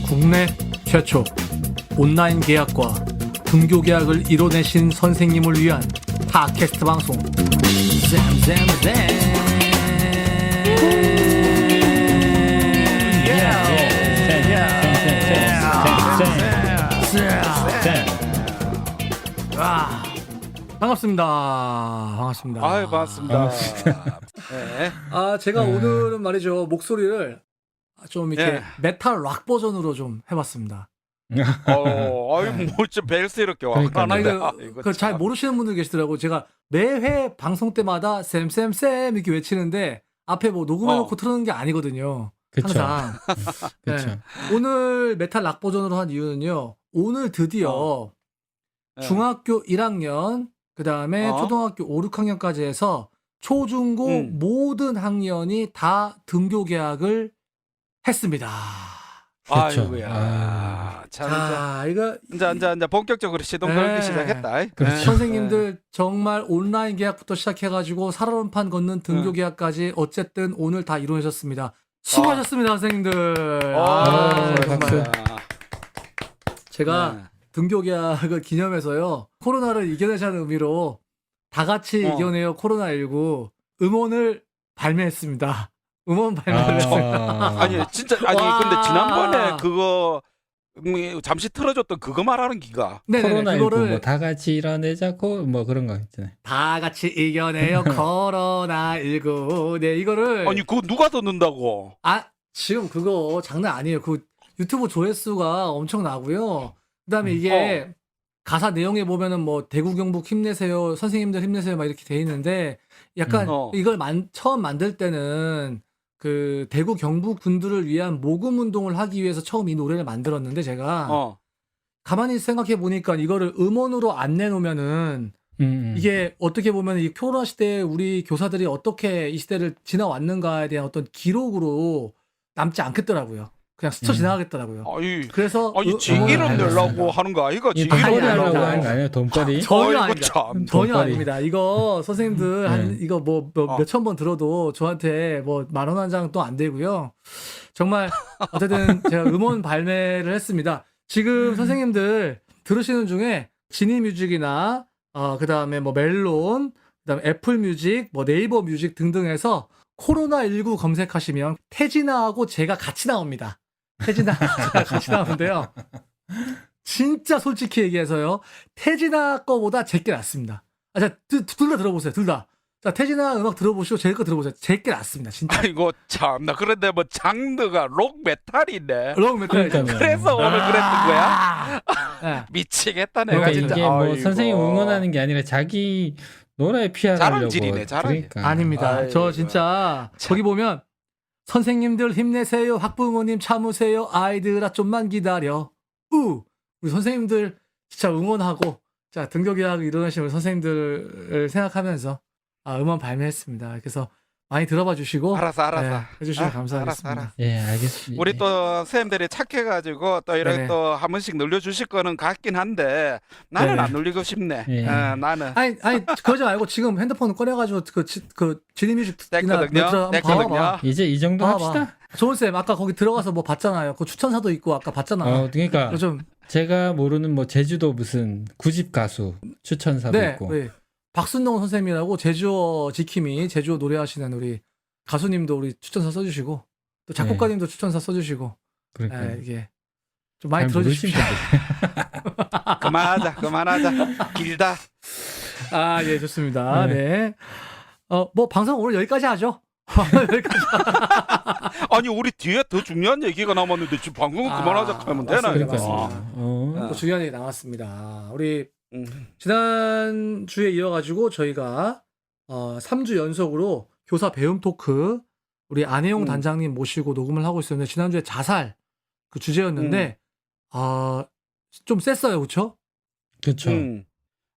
국내 최초 온라인 계약과 등교 계약을 이뤄내신 선생님을 위한 팟캐스트 방송 쌤쌤쌤. 반갑습니다. 반갑습니다. 아유, 반갑습니다. 네. 제가 오늘은 말이죠, 목소리를 좀 이렇게 메탈 락 버전으로 좀 해봤습니다. 아유, 뭐좀 벨스럽게 와. 잘 모르시는 분들 계시더라고요. 제가 매회 방송 때마다 쌤쌤쌤 이렇게 외치는데 앞에 뭐 녹음해놓고 틀어놓은 게 아니거든요. 그쵸. 항상. 그쵸. 네. 오늘 메탈 락 버전으로 한 이유는요. 오늘 드디어 중학교 1학년, 그 다음에 초등학교 5, 6학년까지 해서 초중고 모든 학년이 다 등교 계약을 했습니다. 그렇죠. 아이고야. 참, 자, 이거 이제 본격적으로 시동 네. 걸기 시작했다. 그렇죠. 선생님들 정말 온라인 계약부터 시작해가지고 살얼음판 걷는 등교 계약까지 어쨌든 오늘 다 이루어졌습니다. 수고하셨습니다, 선생님들. 박수. 제가 등교 계약을 기념해서요, 코로나를 이겨내자는 의미로 다 같이 이겨내요 코로나19 음원을 발매했습니다. 음원 발매를 했습니다. 아니, 진짜, 근데 지난번에 그거, 잠시 틀어줬던 그거 말하는 기가. 네네, 코로나19 그거를 뭐 다 같이 일어내자고 뭐 그런 거 있잖아요. 다 같이 이겨내요 코로나19. 네, 이거를 아니, 그거 누가 듣는다고? 지금 그거 장난 아니에요. 그 유튜브 조회수가 엄청 나고요. 그다음에 이게 가사 내용에 보면은 뭐 대구 경북 힘내세요, 선생님들 힘내세요 막 이렇게 돼 있는데 약간 이걸 처음 만들 때는 그 대구 경북 분들을 위한 모금 운동을 하기 위해서 처음 이 노래를 만들었는데 제가 가만히 생각해 보니까 이거를 음원으로 안 내놓으면은 이게 어떻게 보면 이 코로나 시대에 우리 교사들이 어떻게 이 시대를 지나왔는가에 대한 어떤 기록으로 남지 않겠더라고요. 그냥 스쳐 지나가겠더라고요. 그래서 지기름 내려고 하는 거 아이가? 돈벌이 하려고 아닙니다. 하는 거 아니에요? 돈벌이? 전혀 아이고, 아닙니다. 참. 전혀 돈벌이. 아닙니다. 이거 선생님들 한 이거 뭐 몇천 번 들어도 저한테 뭐 10,000원 한 장 또 안 되고요. 정말 어쨌든 제가 음원 발매를 했습니다. 지금 선생님들 들으시는 중에 지니뮤직이나 그다음에 뭐 멜론, 그다음에 애플 뮤직, 뭐 네이버 뮤직 등등에서 코로나19 검색하시면 태진아하고 제가 같이 나옵니다. 태진아가 같이 나오는데요. 진짜 솔직히 얘기해서요, 태진아 거보다 제게 낫습니다. 자, 둘 다 들어보세요. 둘 다. 자, 태진아 음악 들어보시고 제 거 들어보세요. 제게 낫습니다. 진짜. 아이고, 참. 나 그런데 뭐 장르가 록 메탈이네. 록 메탈. 그러니까요. 그래서 오늘 그랬던 거야? 네. 미치겠다, 내가 그러니까 진짜. 이게 뭐 아이고. 선생님 응원하는 게 아니라 자기 노래 피하려고. 자랑질이네, 자랑질. 그러니까. 아닙니다. 아이고. 저 진짜 거기 보면 선생님들 힘내세요. 학부모님 참으세요. 아이들아 좀만 기다려. 우리 선생님들 진짜 응원하고, 자, 등교 계약을 이뤄내신 우리 선생님들을 생각하면서 음원 발매했습니다. 그래서 많이 들어봐 주시고 알았어. 해주시면 감사하겠습니다. 알았어. 예, 알겠습니다. 우리 또 선생님들이 착해가지고 또 이렇게 네네. 또 한 번씩 눌러주실 거는 같긴 한데 나는 네네. 안 눌리고 싶네. 예. 나는. 아니 그러지 말고 지금 핸드폰을 꺼내가지고 그 지니뮤직이나 됐거든요. 봐봐. 이제 이 정도 봐봐. 합시다. 조은쌤 아까 거기 들어가서 뭐 봤잖아요. 그 추천사도 있고 아까 봤잖아. 그러니까 좀 제가 모르는 뭐 제주도 무슨 9집 가수 추천사도 있고. 우리 박순동 선생님이라고 제주어 지킴이 제주어 노래하시는 우리 가수님도 우리 추천사 써주시고 또 작곡가님도 추천사 써주시고. 그러니까 이게 좀 많이 잘 들어주십시오. 그만하자. 길다. 예, 좋습니다. 네. 뭐 방송 오늘 여기까지 하죠. 여기까지. 아니 우리 뒤에 더 중요한 얘기가 남았는데 지금 방송 그만하자 하면 되나? 맞습니다. 그러니까. 또 중요한 얘기 나왔습니다. 우리 지난 주에 이어가지고 저희가 3주 연속으로 교사 배움 토크 우리 안혜용 단장님 모시고 녹음을 하고 있었는데 지난주에 자살 그 주제였는데 좀 셌어요, 그렇죠? 그렇죠.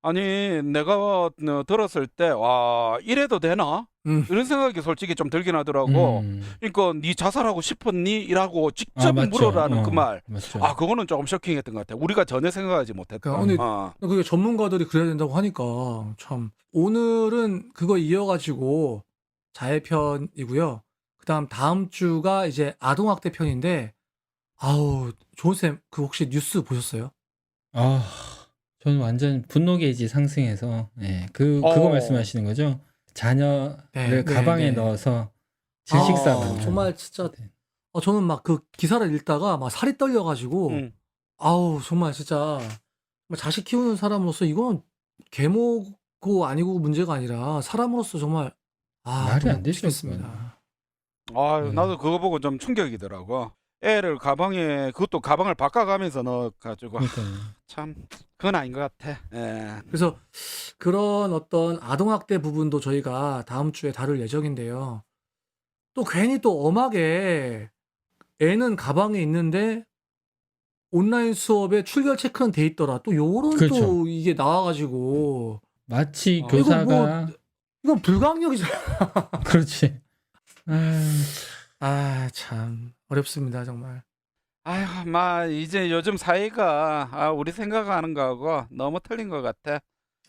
아니 내가 들었을 때 와 이래도 되나? 이런 생각이 솔직히 좀 들긴 하더라고. 그러니까 네 자살하고 싶었니? 이라고 직접 맞죠. 물어라는 그 말. 맞죠. 아 그거는 조금 쇼킹했던 것 같아. 우리가 전혀 생각하지 못했던. 그러니까 그게 전문가들이 그래야 된다고 하니까 참. 오늘은 그거 이어가지고 자해편이고요. 그다음 다음 주가 이제 아동학대 편인데 아우 조은쌤 그 혹시 뉴스 보셨어요? 아, 저는 완전 분노 게이지 상승해서 그거 말씀하시는 거죠? 자녀를 네, 가방에 네. 넣어서 질식사 아, 받는. 정말 진짜 저는 막 그 기사를 읽다가 막 살이 떨려가지고 아우 정말 진짜 자식 키우는 사람으로서 이건 계모고 아니고 문제가 아니라 사람으로서 정말 말이 너무 안 되죠, 심했습니다. 아유 나도 그거 보고 좀 충격이더라고. 애를 가방에 그것도 가방을 바꿔가면서 넣어가지고 그러니까요. 참 그건 아닌 것 같아. 예. 그래서 그런 어떤 아동학대 부분도 저희가 다음 주에 다룰 예정인데요. 또 괜히 또 엄하게 애는 가방에 있는데 온라인 수업에 출결 체크는 돼 있더라. 또 요런 그렇죠. 또 이게 나와가지고 마치 아, 교사가 이건 불가항력이죠. 그렇지. 참 어렵습니다 정말. 아휴, 막 이제 요즘 사회가 우리 생각하는 거하고 너무 틀린 것 같아.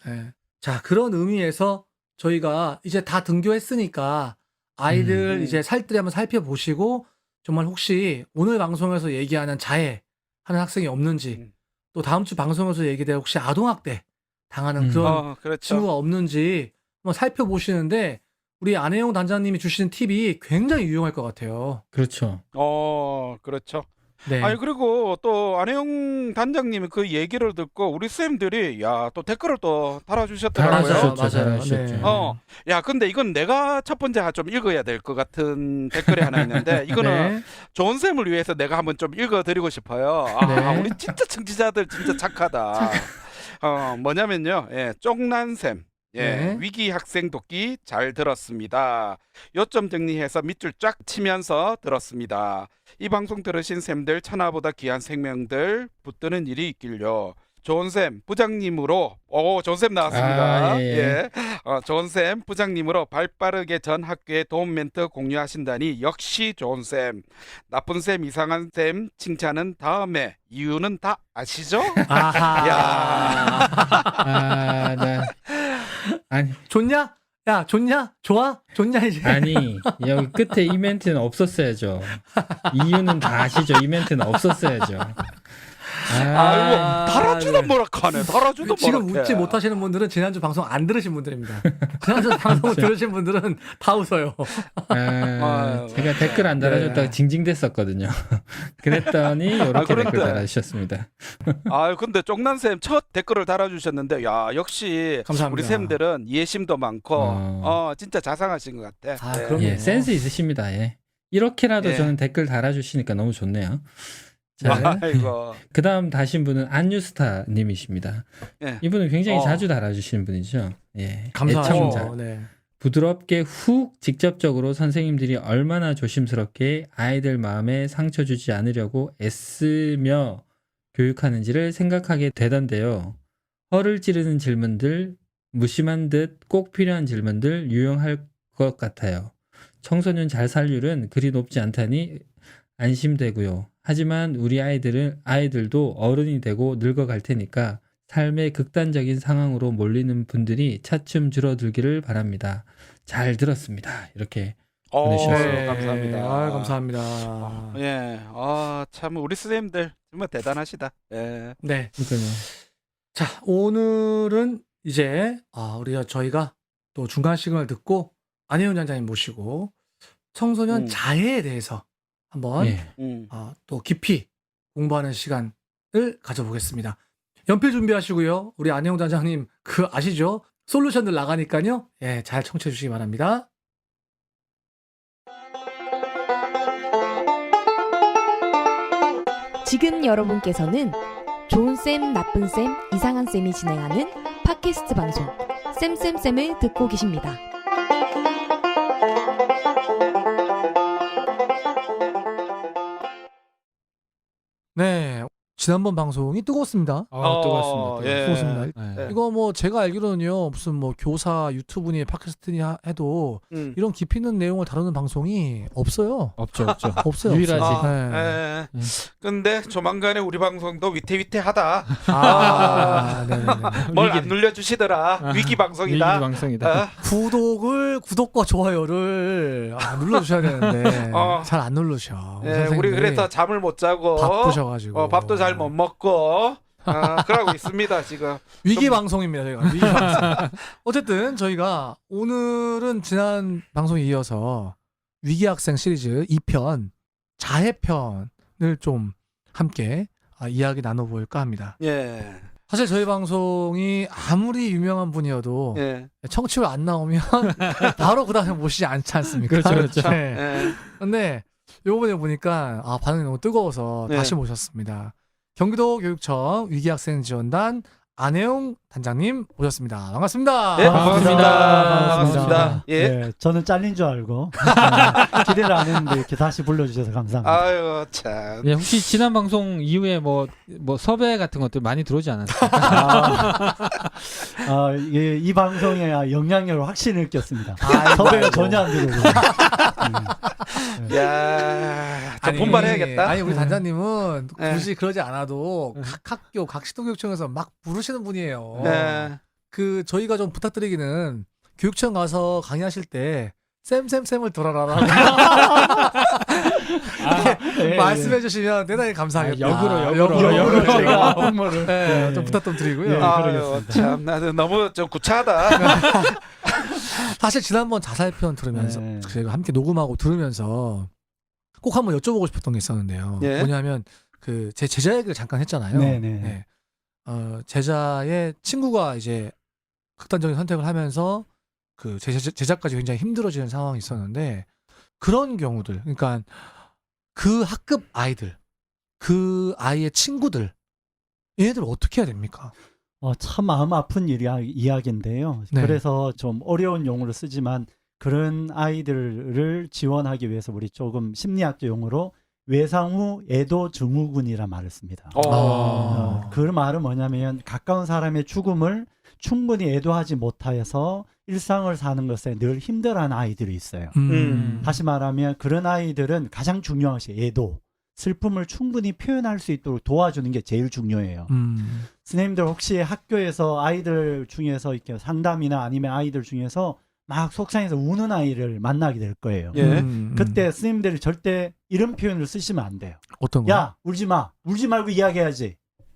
네. 자 그런 의미에서 저희가 이제 다 등교했으니까 아이들 이제 살뜰히 한번 살펴보시고 정말 혹시 오늘 방송에서 얘기하는 자해하는 학생이 없는지 또 다음 주 방송에서 얘기될 혹시 아동학대 당하는 그런 그렇죠. 친구가 없는지 한번 살펴보시는데 우리 안혜영 단장님이 주시는 팁이 굉장히 유용할 것 같아요. 그렇죠. 그렇죠. 네. 아니 그리고 또 안혜영 단장님이 그 얘기를 듣고 우리 쌤들이 야 또 댓글을 또 달아주셨더라고요. 잘하셨죠. 맞아요. 네. 야 근데 이건 내가 첫 번째 좀 읽어야 될 것 같은 댓글이 하나 있는데 이거는 네. 좋은 쌤을 위해서 내가 한번 좀 읽어드리고 싶어요. 네. 우리 진짜 청취자들 진짜 착하다. 뭐냐면요, 쪽난 쌤. 네. 위기 학생 돕기 잘 들었습니다. 요점 정리해서 밑줄 쫙 치면서 들었습니다. 이 방송 들으신 쌤들 천하보다 귀한 생명들 붙드는 일이 있길요. 좋은쌤 부장님으로 좋은쌤 나왔습니다. 예. 좋은쌤 부장님으로 발빠르게 전 학교에 도움 멘트 공유하신다니 역시 좋은쌤. 나쁜쌤 이상한쌤 칭찬은 다음에 이유는 다 아시죠? 아하. 나 아니 좋냐? 야, 좋냐? 좋아? 좋냐 이제? 아니 여기 끝에 이 멘트는 없었어야죠. 이유는 다 아시죠? 이 멘트는 없었어야죠. 아이고 달아주도 네. 뭐라카네. 달아주도 지금 뭐라카. 웃지 못하시는 분들은 지난주 방송 안 들으신 분들입니다. 지난주 방송 들으신 분들은 다 웃어요. 제가 댓글 안 달아줬다가 네. 징징댔었거든요. 그랬더니 이렇게 그런데- 댓글 달아주셨습니다. 근데 쪽난쌤 첫 댓글을 달아주셨는데 야 역시 감사합니다. 우리 쌤들은 이해심도 많고 진짜 자상하신 것 같아. 네. 그럼요. 예, 센스 있으시습니다. 예. 이렇게라도 예. 저는 댓글 달아주시니까 너무 좋네요. 자, 아이고. 그 다음 다신 분은 안뉴스타님이십니다. 예. 이분은 굉장히 어. 자주 달아주시는 분이죠. 예, 감사하죠. 애청자. 네. 부드럽게 훅 직접적으로 선생님들이 얼마나 조심스럽게 아이들 마음에 상처 주지 않으려고 애쓰며 교육하는지를 생각하게 되던데요. 허를 찌르는 질문들, 무심한 듯 꼭 필요한 질문들 유용할 것 같아요. 청소년 자살률은 그리 높지 않다니 안심되고요. 하지만 우리 아이들도 어른이 되고 늙어갈 테니까 삶의 극단적인 상황으로 몰리는 분들이 차츰 줄어들기를 바랍니다. 잘 들었습니다. 이렇게 보내주셨어요. 감사합니다. 감사합니다. 예. 참 우리 쌤들 정말 대단하시다. 예. 네. 그러니까요. 자, 오늘은 이제 저희가 또 중간 시그널 듣고 안혜원 장장님 모시고 청소년 자해에 대해서 한번 예. 또 깊이 공부하는 시간을 가져보겠습니다. 연필 준비하시고요. 우리 안혜원 단장님 아시죠? 솔루션들 나가니까요. 예, 잘 청취해 주시기 바랍니다. 지금 여러분께서는 좋은쌤, 나쁜쌤, 이상한쌤이 진행하는 팟캐스트 방송 쌤쌤쌤을 듣고 계십니다. 네. 지난번 방송이 뜨거웠습니다. 뜨거웠습니다. 예. 뜨거웠습니다. 네. 이거 뭐 제가 알기로는요 무슨 뭐 교사 유튜브니 팟캐스트니 해도 이런 깊이 있는 내용을 다루는 방송이 없어요. 없죠. 없어요. 유일하지. 없어요. 네. 예. 근데 조만간에 우리 방송도 위태위태하다. 네네네. 뭘 안 눌러주시더라. 위기 방송이다. 위기 방송이다. 구독과 좋아요를 눌러주셔야 되는데 잘 안 누르셔. 예, 우리 그래서 잠을 못 자고 바쁘셔가지고 밥도 잘 못 먹고 그러고 있습니다 지금. 위기 방송입니다 저희가. 위기 방송. 어쨌든 저희가 오늘은 지난 방송에 이어서 위기학생 시리즈 2편 자해편을 좀 함께 이야기 나눠볼까 합니다. 예. 사실 저희 방송이 아무리 유명한 분이어도 예. 청취율 안 나오면 바로 그 다음에 모시지 않지 않습니까? 그렇죠. 네. 예. 근데 요번에 보니까 반응이 너무 뜨거워서 네. 다시 모셨습니다. 경기도 교육청 위기학생 지원단 안혜용 단장님 모셨습니다. 반갑습니다. 네, 반갑습니다. 반갑습니다. 예. 네, 저는 잘린 줄 알고 기대를 안 했는데 이렇게 다시 불러주셔서 감사합니다. 아유 참. 네, 혹시 지난 방송 이후에 뭐 섭외 같은 것들 많이 들어오지 않았습니까? 이 방송에 영향력을 확실히 느꼈습니다. 아이고, 섭외가 아이고. 전혀 안 들어오고. 야, 좀 분발해야겠다. 아니 우리 단장님은 네. 굳이 그러지 않아도 각 학교 각 시도교육청에서 막 부르시는 분이에요. 네. 그 저희가 좀 부탁드리기는 교육청 가서 강의하실 때 쌤을 들어라라고 말씀해 주시면 대단히 감사하겠다. 역으로 제가 홍보를 네, 좀 부탁 좀 드리고요. 네. 아유 그러겠습니다. 참 나는 너무 좀 구차하다. 사실 지난번 자살편 들으면서 네. 저희가 함께 녹음하고 들으면서 꼭 한번 여쭤보고 싶었던 게 있었는데요. 예. 뭐냐면 그 제 제자 얘기를 잠깐 했잖아요. 네네. 제자의 친구가 이제 극단적인 선택을 하면서 그 제자까지 굉장히 힘들어지는 상황이 있었는데 그런 경우들, 그러니까 그 학급 아이들, 그 아이의 친구들, 얘네들 어떻게 해야 됩니까? 참 마음 아픈 이야기인데요. 네. 그래서 좀 어려운 용어를 쓰지만 그런 아이들을 지원하기 위해서 우리 조금 심리학적 용어로 외상후 애도 증후군이란 말을 씁니다. 그 말은 뭐냐면 가까운 사람의 죽음을 충분히 애도하지 못하여서 일상을 사는 것에 늘 힘들어하는 아이들이 있어요. 다시 말하면 그런 아이들은 가장 중요한 것이 애도, 슬픔을 충분히 표현할 수 있도록 도와주는 게 제일 중요해요. 선생님들 혹시 학교에서 아이들 중에서 이렇게 상담이나 아니면 아이들 중에서 막 속상해서 우는 아이를 만나게 될 거예요. 예. 그때 선생님들이 절대 이런 표현을 쓰시면 안 돼요. 어떤 거? 야, 울지 마. 울지 말고 이야기해야지.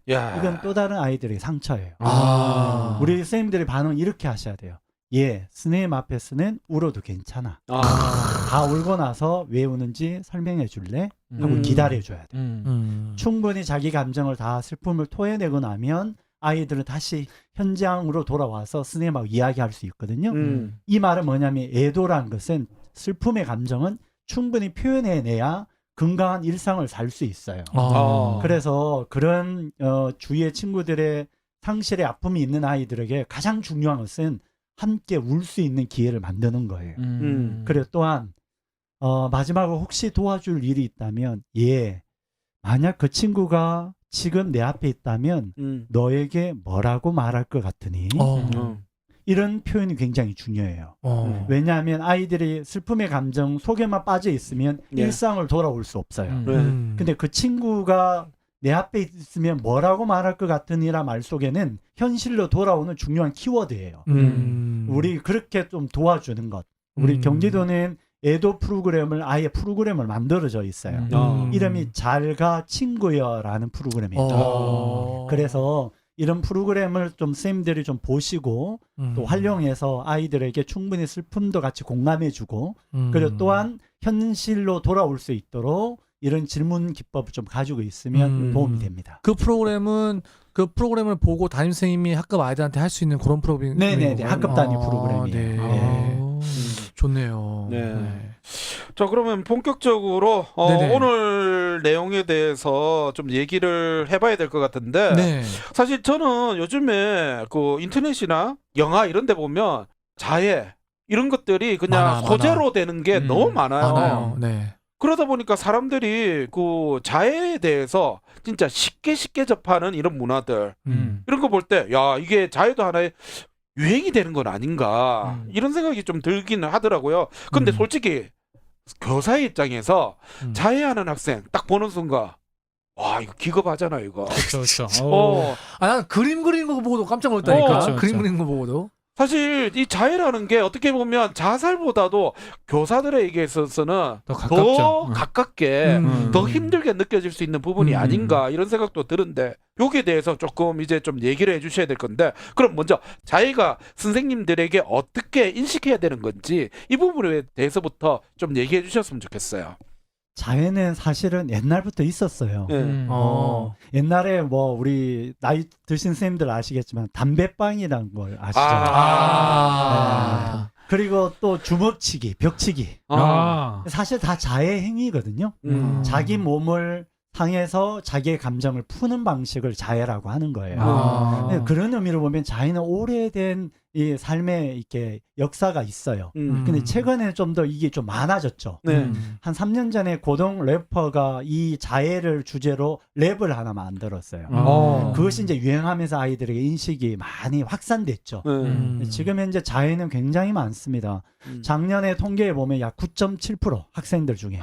야. 이건 또 다른 아이들의 상처예요. 아. 우리 선생님들의 반응 이렇게 하셔야 돼요. 예, 선생님 앞에서는 울어도 괜찮아. 다 울고 나서 왜 우는지 설명해 줄래? 하고 기다려줘야 돼. 충분히 자기 감정을 다 슬픔을 토해내고 나면 아이들은 다시 현장으로 돌아와서 선생님하고 이야기할 수 있거든요. 이 말은 뭐냐면 애도란 것은 슬픔의 감정은 충분히 표현해내야 건강한 일상을 살 수 있어요. 그래서 그런 주위의 친구들의 상실의 아픔이 있는 아이들에게 가장 중요한 것은 함께 울 수 있는 기회를 만드는 거예요. 그리고 또한 마지막으로 혹시 도와줄 일이 있다면 만약 그 친구가 지금 내 앞에 있다면 너에게 뭐라고 말할 것 같으니 이런 표현이 굉장히 중요해요. 왜냐하면 아이들이 슬픔의 감정 속에만 빠져 있으면 예. 일상을 돌아올 수 없어요. 네. 근데 그 친구가 내 앞에 있으면 뭐라고 말할 것 같으니라 말 속에는 현실로 돌아오는 중요한 키워드예요. 우리 그렇게 좀 도와주는 것. 우리 경기도는 애도 프로그램을 아예 프로그램을 만들어져 있어요. 이름이 잘가 친구여라는 프로그램입니다. 그래서 이런 프로그램을 좀 선생님들이 좀 보시고 또 활용해서 아이들에게 충분히 슬픔도 같이 공감해주고 그리고 또한 현실로 돌아올 수 있도록 이런 질문 기법을 좀 가지고 있으면 도움이 됩니다. 그 프로그램은 그 프로그램을 보고 담임 선생님이 학급 아이들한테 할 수 있는 그런 프로그램이에요. 네네네, 학급 단위 프로그램이에요. 네. 좋네요. 네. 자, 그러면 본격적으로 네네. 오늘 내용에 대해서 좀 얘기를 해봐야 될 것 같은데 네. 사실 저는 요즘에 그 인터넷이나 영화 이런 데 보면 자해 이런 것들이 그냥 많아. 소재로 되는 게 너무 많아요. 많아요. 네. 그러다 보니까 사람들이 그 자해에 대해서 진짜 쉽게 접하는 이런 문화들 이런 거 볼 때 야 이게 자해도 하나의 유행이 되는 건 아닌가 이런 생각이 좀 들기는 하더라고요. 근데 솔직히 교사의 입장에서 자해하는 학생 딱 보는 순간 와 이거 기겁하잖아 이거. 그렇죠. 난 그림 그리는 거 보고도 깜짝 놀랐다니까. 그쵸, 그림 그쵸. 그리는 거 보고도. 사실 이 자해라는 게 어떻게 보면 자살보다도 교사들에게 있어서는 더 가깝죠. 더 가깝게 더 힘들게 느껴질 수 있는 부분이 음. 아닌가 이런 생각도 드는데 여기에 대해서 조금 이제 좀 얘기를 해주셔야 될 건데 그럼 먼저 자해가 선생님들에게 어떻게 인식해야 되는 건지 이 부분에 대해서부터 좀 얘기해 주셨으면 좋겠어요. 자해는 사실은 옛날부터 있었어요. 네. 옛날에 뭐 우리 나이 드신 선생님들 아시겠지만 담배빵이라는 걸 아시죠? 아. 그리고 또 주먹치기, 벽치기. 사실 다 자해 행위거든요. 자기 몸을 상해서 자기의 감정을 푸는 방식을 자해라고 하는 거예요. 네, 그런 의미로 보면 자해는 오래된 이 삶의 이렇게 역사가 있어요. 근데 최근에 좀 더 이게 좀 많아졌죠. 네. 한 3년 전에 고동 래퍼가 이 자해를 주제로 랩을 하나 만들었어요. 그것이 이제 유행하면서 아이들에게 인식이 많이 확산됐죠. 지금 현재 자해는 굉장히 많습니다. 작년에 통계에 보면 약 9.7% 학생들 중에.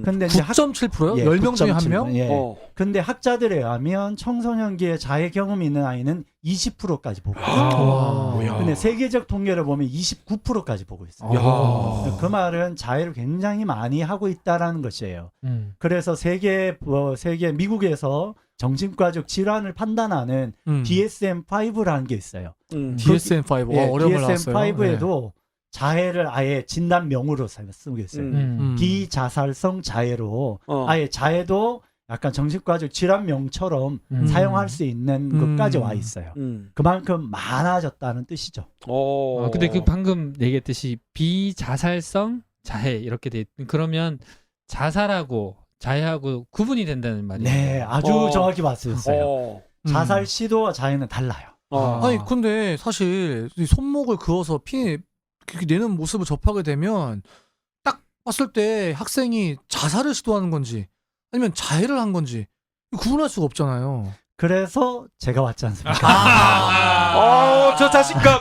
근데 이제 9.7%요? 예, 10명 중에 9.7%. 1명? 예. 근데 학자들에 의하면 청소년기에 자해 경험이 있는 아이는 20%까지 보고 있어요. 근데 세계적 통계를 보면 29%까지 보고 있어요. 그 말은 자해를 굉장히 많이 하고 있다라는 것이에요. 그래서 세계 미국에서 정신과적 질환을 판단하는 DSM-5라는 게 있어요. DSM-5. 예, 어려운 걸 나왔어요. DSM-5에도 자해를 아예 진단명으로 쓰고 있어요. 비자살성 자해로 아예 자해도 약간 정신과적 질환명처럼 사용할 수 있는 것까지 와 있어요. 그만큼 많아졌다는 뜻이죠. 근데 그 방금 얘기했듯이 비자살성 자해 이렇게 돼 그러면 자살하고 자해하고 구분이 된다는 말이에요. 네, 아주 정확히 말씀하셨어요. 자살 시도와 자해는 달라요. 아니 근데 사실 이 손목을 그어서 피 내는 모습을 접하게 되면 딱 봤을 때 학생이 자살을 시도하는 건지 아니면 자해를 한 건지 구분할 수가 없잖아요. 그래서 제가 왔지 않습니까? 저 자신감.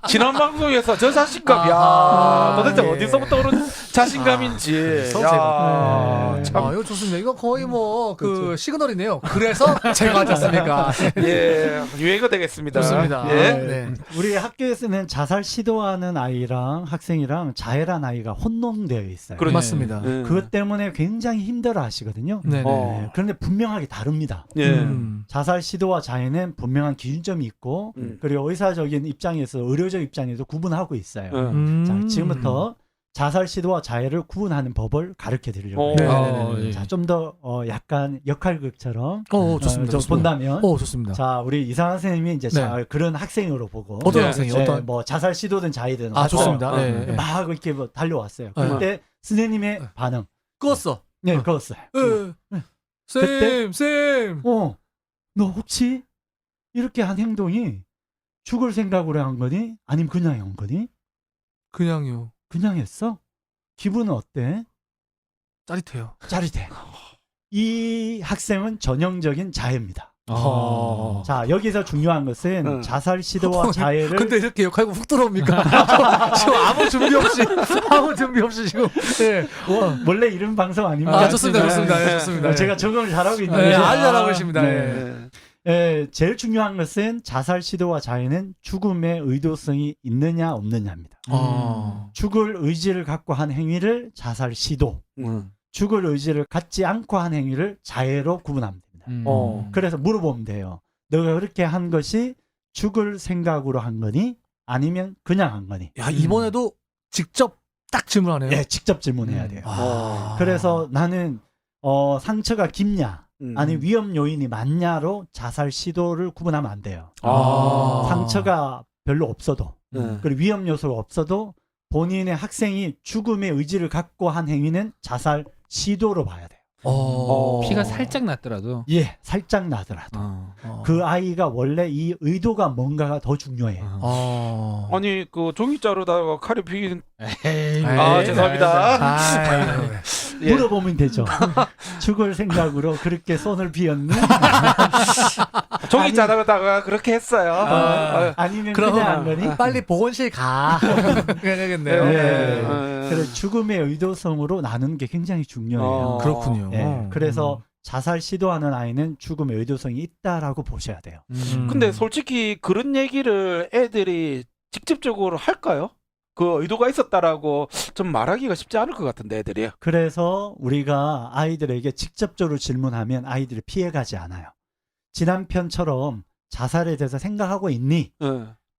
지난 방송에서 저 자신감. 야, 도대체 예. 어디서부터 오는 자신감인지. 제가. 참. 이거 좋습니다. 이거 거의 뭐 그 시그널이네요. 그래서 제가 왔지 않습니까? 예, 유행어 되겠습니다. 좋습니다. 예. 네. 우리 학교에서는 자살 시도하는 아이랑 학생이랑 자해란 아이가 혼동되어 있어요. 그러네. 맞습니다. 그것 때문에 굉장히 힘들어 하시거든요. 네네. 네, 그런데 분명하게 다릅니다. 예. 자살 시도와 자해는 분명한 기준점이 있고 그리고 의사적인 입장에서 의료적 입장에서 구분하고 있어요. 자, 지금부터 자살 시도와 자해를 구분하는 법을 가르쳐 드리려고 해요. 네. 자, 좀 더 약간 역할극처럼 좋습니다. 좀 좋습니다. 본다면 좋습니다. 자, 우리 이상한 선생님이 이제 네. 그런 학생으로 보고 어떤 네. 학생이 네, 어떤 뭐 자살 시도든 자해든 좋습니다. 네. 막 이렇게 뭐 달려왔어요. 그때 선생님의 반응. 껐어. 네, 그었어요. 쌤. 너 혹시 이렇게 한 행동이 죽을 생각으로 한 거니? 아니면 그냥 한 거니? 그냥요. 그냥 했어? 기분은 어때? 짜릿해요. 짜릿해. 이 학생은 전형적인 자해입니다. 아. 자, 여기서 중요한 것은 자살 시도와 자해를 근데 이렇게 욕하고 훅 들어옵니까? 지금 아무 준비 없이 지금. 네. 원래 이런 방송 아닙니까? 좋습니다. 네, 좋습니다. 제가 적응을 잘하고 있는데 네, 아주 잘하고 계십니다. 네. 제일 중요한 것은 자살 시도와 자해는 죽음의 의도성이 있느냐 없느냐입니다. 죽을 의지를 갖고 한 행위를 자살 시도, 죽을 의지를 갖지 않고 한 행위를 자해로 구분하면 됩니다. 그래서 물어보면 돼요. 너가 그렇게 한 것이 죽을 생각으로 한 거니? 아니면 그냥 한 거니? 야, 이번에도 직접 딱 질문하네요. 네, 직접 질문해야 돼요. 그래서 나는 상처가 깊냐? 아니 위험 요인이 많냐로 자살 시도를 구분하면 안 돼요. 상처가 별로 없어도 그리고 위험 요소가 없어도 본인의 학생이 죽음의 의지를 갖고 한 행위는 자살 시도로 봐야 돼요. 피가 살짝 났더라도 예, 살짝 나더라도 그 아이가 원래 이 의도가 뭔가가 더 중요해요. 아니 그 종이 자르다가 칼이 비긴. 에이, 죄송합니다. 예. 물어보면 되죠. 죽을 생각으로 그렇게 손을 비었니? 종이 아니, 자르다가 그렇게 했어요. 아니면 그럼 그냥 한 거니? 빨리 보건실 가. 해야겠네요. 네. 어. 그래 죽음의 의도성으로 나누는 게 굉장히 중요해요. 그렇군요. 예, 그래서 자살 시도하는 아이는 죽음의 의도성이 있다라고 보셔야 돼요. 근데 솔직히 그런 얘기를 애들이 직접적으로 할까요? 그 의도가 있었다라고 좀 말하기가 쉽지 않을 것 같은데 애들이. 그래서 우리가 아이들에게 직접적으로 질문하면 아이들이 피해가지 않아요. 지난 편처럼 자살에 대해서 생각하고 있니?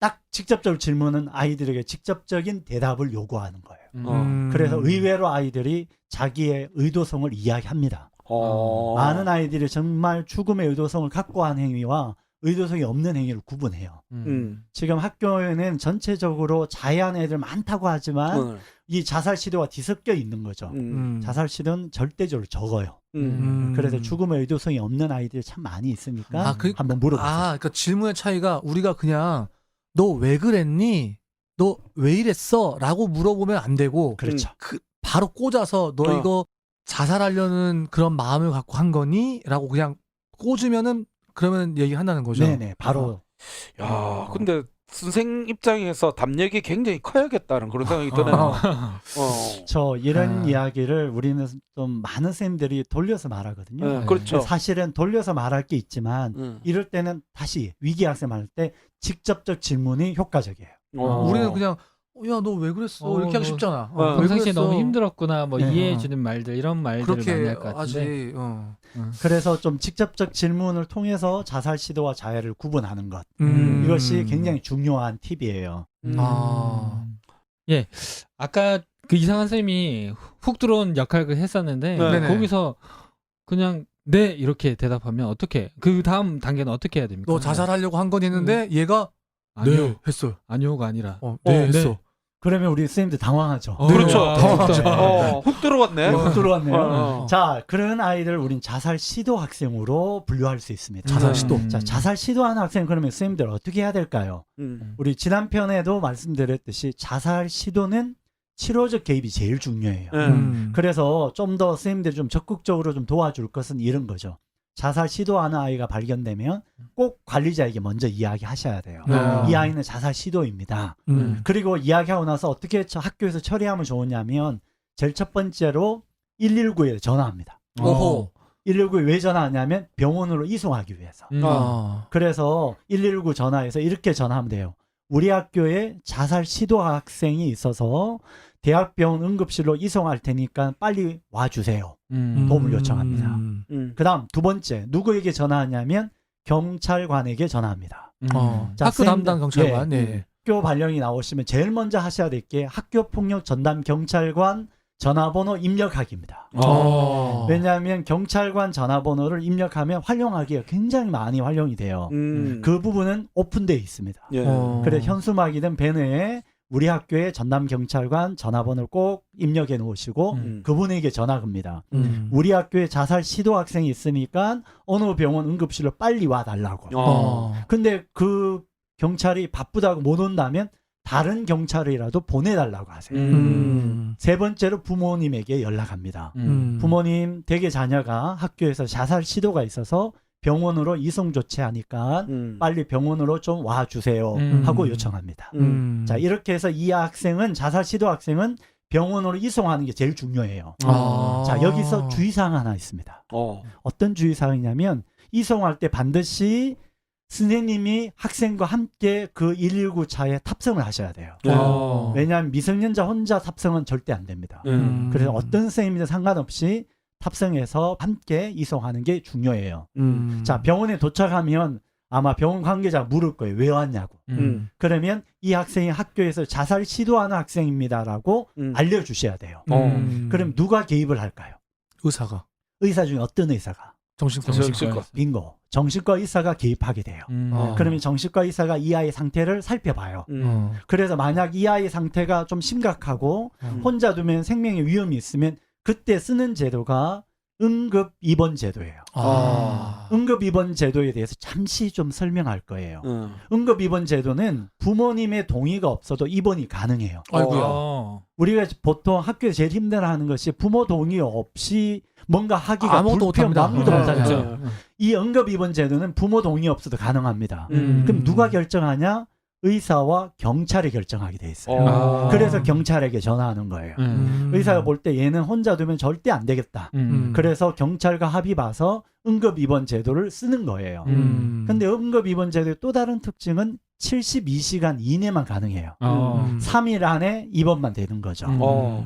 딱 직접적으로 질문은 아이들에게 직접적인 대답을 요구하는 거예요. 그래서 의외로 아이들이 자기의 의도성을 이야기합니다. 많은 아이들이 정말 죽음의 의도성을 갖고 한 행위와 의도성이 없는 행위를 구분해요. 지금 학교에는 전체적으로 자해하는 애들 많다고 하지만 이 자살 시도가 뒤섞여 있는 거죠. 자살 시도는 절대적으로 적어요. 그래서 죽음의 의도성이 없는 아이들이 참 많이 있으니까 한번 물어보세요. 그러니까 질문의 차이가 우리가 그냥 너 왜 그랬니? 너 왜 이랬어? 라고 물어보면 안 되고 그렇죠. 바로 꽂아서 너 이거 자살하려는 그런 마음을 갖고 한 거니? 라고 그냥 꽂으면은 그러면 얘기한다는 거죠. 네네, 바로. 야, 근데 선생 입장에서 담력이 굉장히 커야겠다는 그런 생각이 드네요. 저 이런 이야기를 우리는 좀 많은 선생님들이 돌려서 말하거든요. 네, 그렇죠. 사실은 돌려서 말할 게 있지만 이럴 때는 다시 위기학생 말할 때 직접적 질문이 효과적이에요. 우리는 그냥 야, 너 왜 그랬어? 이렇게 하기 쉽잖아. 왜 평상시에 그랬어? 너무 힘들었구나. 뭐 네. 이해해주는 말들 이런 말들을 많이 그렇게 할 것 같은데. 하지. 그래서 좀 직접적 질문을 통해서 자살 시도와 자해를 구분하는 것. 이것이 굉장히 중요한 팁이에요. 예, 아까 그 이상한 쌤이 훅 들어온 역할을 했었는데 네네. 거기서 그냥 네 이렇게 대답하면 어떻게? 그 다음 단계는 어떻게 해야 됩니까? 너 자살하려고 한 거니 했는데 얘가 아니요, 네 했어요. 아니요가 아니라. 네 했어. 그러면 우리 선생님들 당황하죠. 그렇죠. 당황하죠. 훅 들어왔네. 훅 들어왔네요. 어. 자, 그런 아이들 우린 자살 시도 학생으로 분류할 수 있습니다. 자살 시도. 자, 자살 시도하는 학생 그러면 선생님들 어떻게 해야 될까요? 우리 지난 편에도 말씀드렸듯이 자살 시도는 치료적 개입이 제일 중요해요. 그래서 좀 더 선생님들이 좀 적극적으로 좀 도와줄 것은 이런 거죠. 자살 시도하는 아이가 발견되면 꼭 관리자에게 먼저 이야기하셔야 돼요. 이 아이는 자살 시도입니다. 그리고 이야기하고 나서 어떻게 학교에서 처리하면 좋으냐면 제일 첫 번째로 119에 전화합니다. 오호. 119에 왜 전화하냐면 병원으로 이송하기 위해서. 그래서 119 전화해서 이렇게 전화하면 돼요. 우리 학교에 자살 시도 학생이 있어서 대학병원 응급실로 이송할 테니까 빨리 와주세요. 도움을 요청합니다. 그 다음 두 번째 누구에게 전화하냐면 경찰관에게 전화합니다. 자, 학교 담당 경찰관. 예, 네. 학교 발령이 나오시면 제일 먼저 하셔야 될 게 학교폭력 전담 경찰관 전화번호 입력하기입니다. 왜냐하면 경찰관 전화번호를 입력하면 활용하기가 굉장히 많이 활용이 돼요. 그 부분은 오픈되어 있습니다. 그래 현수막이든 배너에 우리 학교의 전담 경찰관 전화번호를 꼭 입력해 놓으시고 그분에게 전화 겁니다. 우리 학교에 자살 시도 학생이 있으니까 어느 병원 응급실로 빨리 와달라고. 근데 그 경찰이 바쁘다고 못 온다면 다른 경찰이라도 보내달라고 하세요. 세 번째로 부모님에게 연락합니다. 부모님 댁의 자녀가 학교에서 자살 시도가 있어서 병원으로 이송 조치하니까 빨리 병원으로 좀 와주세요 하고 요청합니다. 자, 이렇게 해서 이 학생은 자살 시도 학생은 병원으로 이송하는 게 제일 중요해요. 자, 여기서 주의사항 하나 있습니다. 어떤 주의사항이냐면 이송할 때 반드시 선생님이 학생과 함께 그 119 차에 탑승을 하셔야 돼요. 왜냐하면 미성년자 혼자 탑승은 절대 안 됩니다. 그래서 어떤 선생님이든 상관없이 탑승해서 함께 이송하는 게 중요해요. 자, 병원에 도착하면 아마 병원 관계자가 물을 거예요. 왜 왔냐고. 그러면 이 학생이 학교에서 자살 시도하는 학생입니다라고 알려주셔야 돼요. 그럼 누가 개입을 할까요? 의사가. 의사 중에 어떤 의사가? 정신과. 빙고. 정신과 의사가 개입하게 돼요. 그러면 정신과 의사가 이 아이의 상태를 살펴봐요. 그래서 만약 이 아이의 상태가 좀 심각하고 혼자 두면 생명의 위험이 있으면 그때 쓰는 제도가 응급 입원 제도예요. 아. 응급 입원 제도에 대해서 잠시 좀 설명할 거예요. 응. 응급 입원 제도는 부모님의 동의가 없어도 입원이 가능해요. 아이고야. 우리가 보통 학교에서 제일 힘들어하는 것이 부모 동의 없이 뭔가 하기가 아무것도 못합니다. 아무것도 네, 못하죠. 그렇죠. 이 응급 입원 제도는 부모 동의 없어도 가능합니다. 그럼 누가 결정하냐? 의사와 경찰이 결정하게 돼 있어요. 아. 그래서 경찰에게 전화하는 거예요. 의사가 볼 때 얘는 혼자 두면 절대 안 되겠다. 그래서 경찰과 합의 봐서 응급 입원 제도를 쓰는 거예요. 근데 응급 입원 제도의 또 다른 특징은 72시간 이내만 가능해요. 3일 안에 입원만 되는 거죠.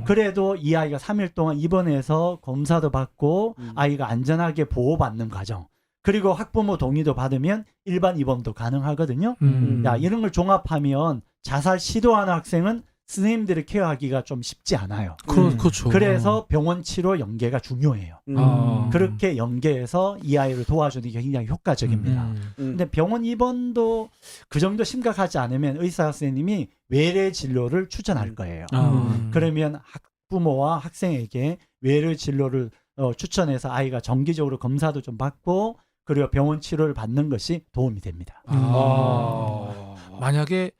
그래도 이 아이가 3일 동안 입원해서 검사도 받고 아이가 안전하게 보호받는 과정. 그리고 학부모 동의도 받으면 일반 입원도 가능하거든요. 야, 이런 걸 종합하면 자살 시도하는 학생은 선생님들이 케어하기가 좀 쉽지 않아요. 그렇죠. 그래서 병원 치료 연계가 중요해요. 그렇게 연계해서 이 아이를 도와주는 게 굉장히 효과적입니다. 근데 병원 입원도 그 정도 심각하지 않으면 의사 선생님이 외래 진료를 추천할 거예요. 그러면 학부모와 학생에게 외래 진료를 추천해서 아이가 정기적으로 검사도 좀 받고 그리고 병원 치료를 받는 것이 도움이 됩니다. 만약에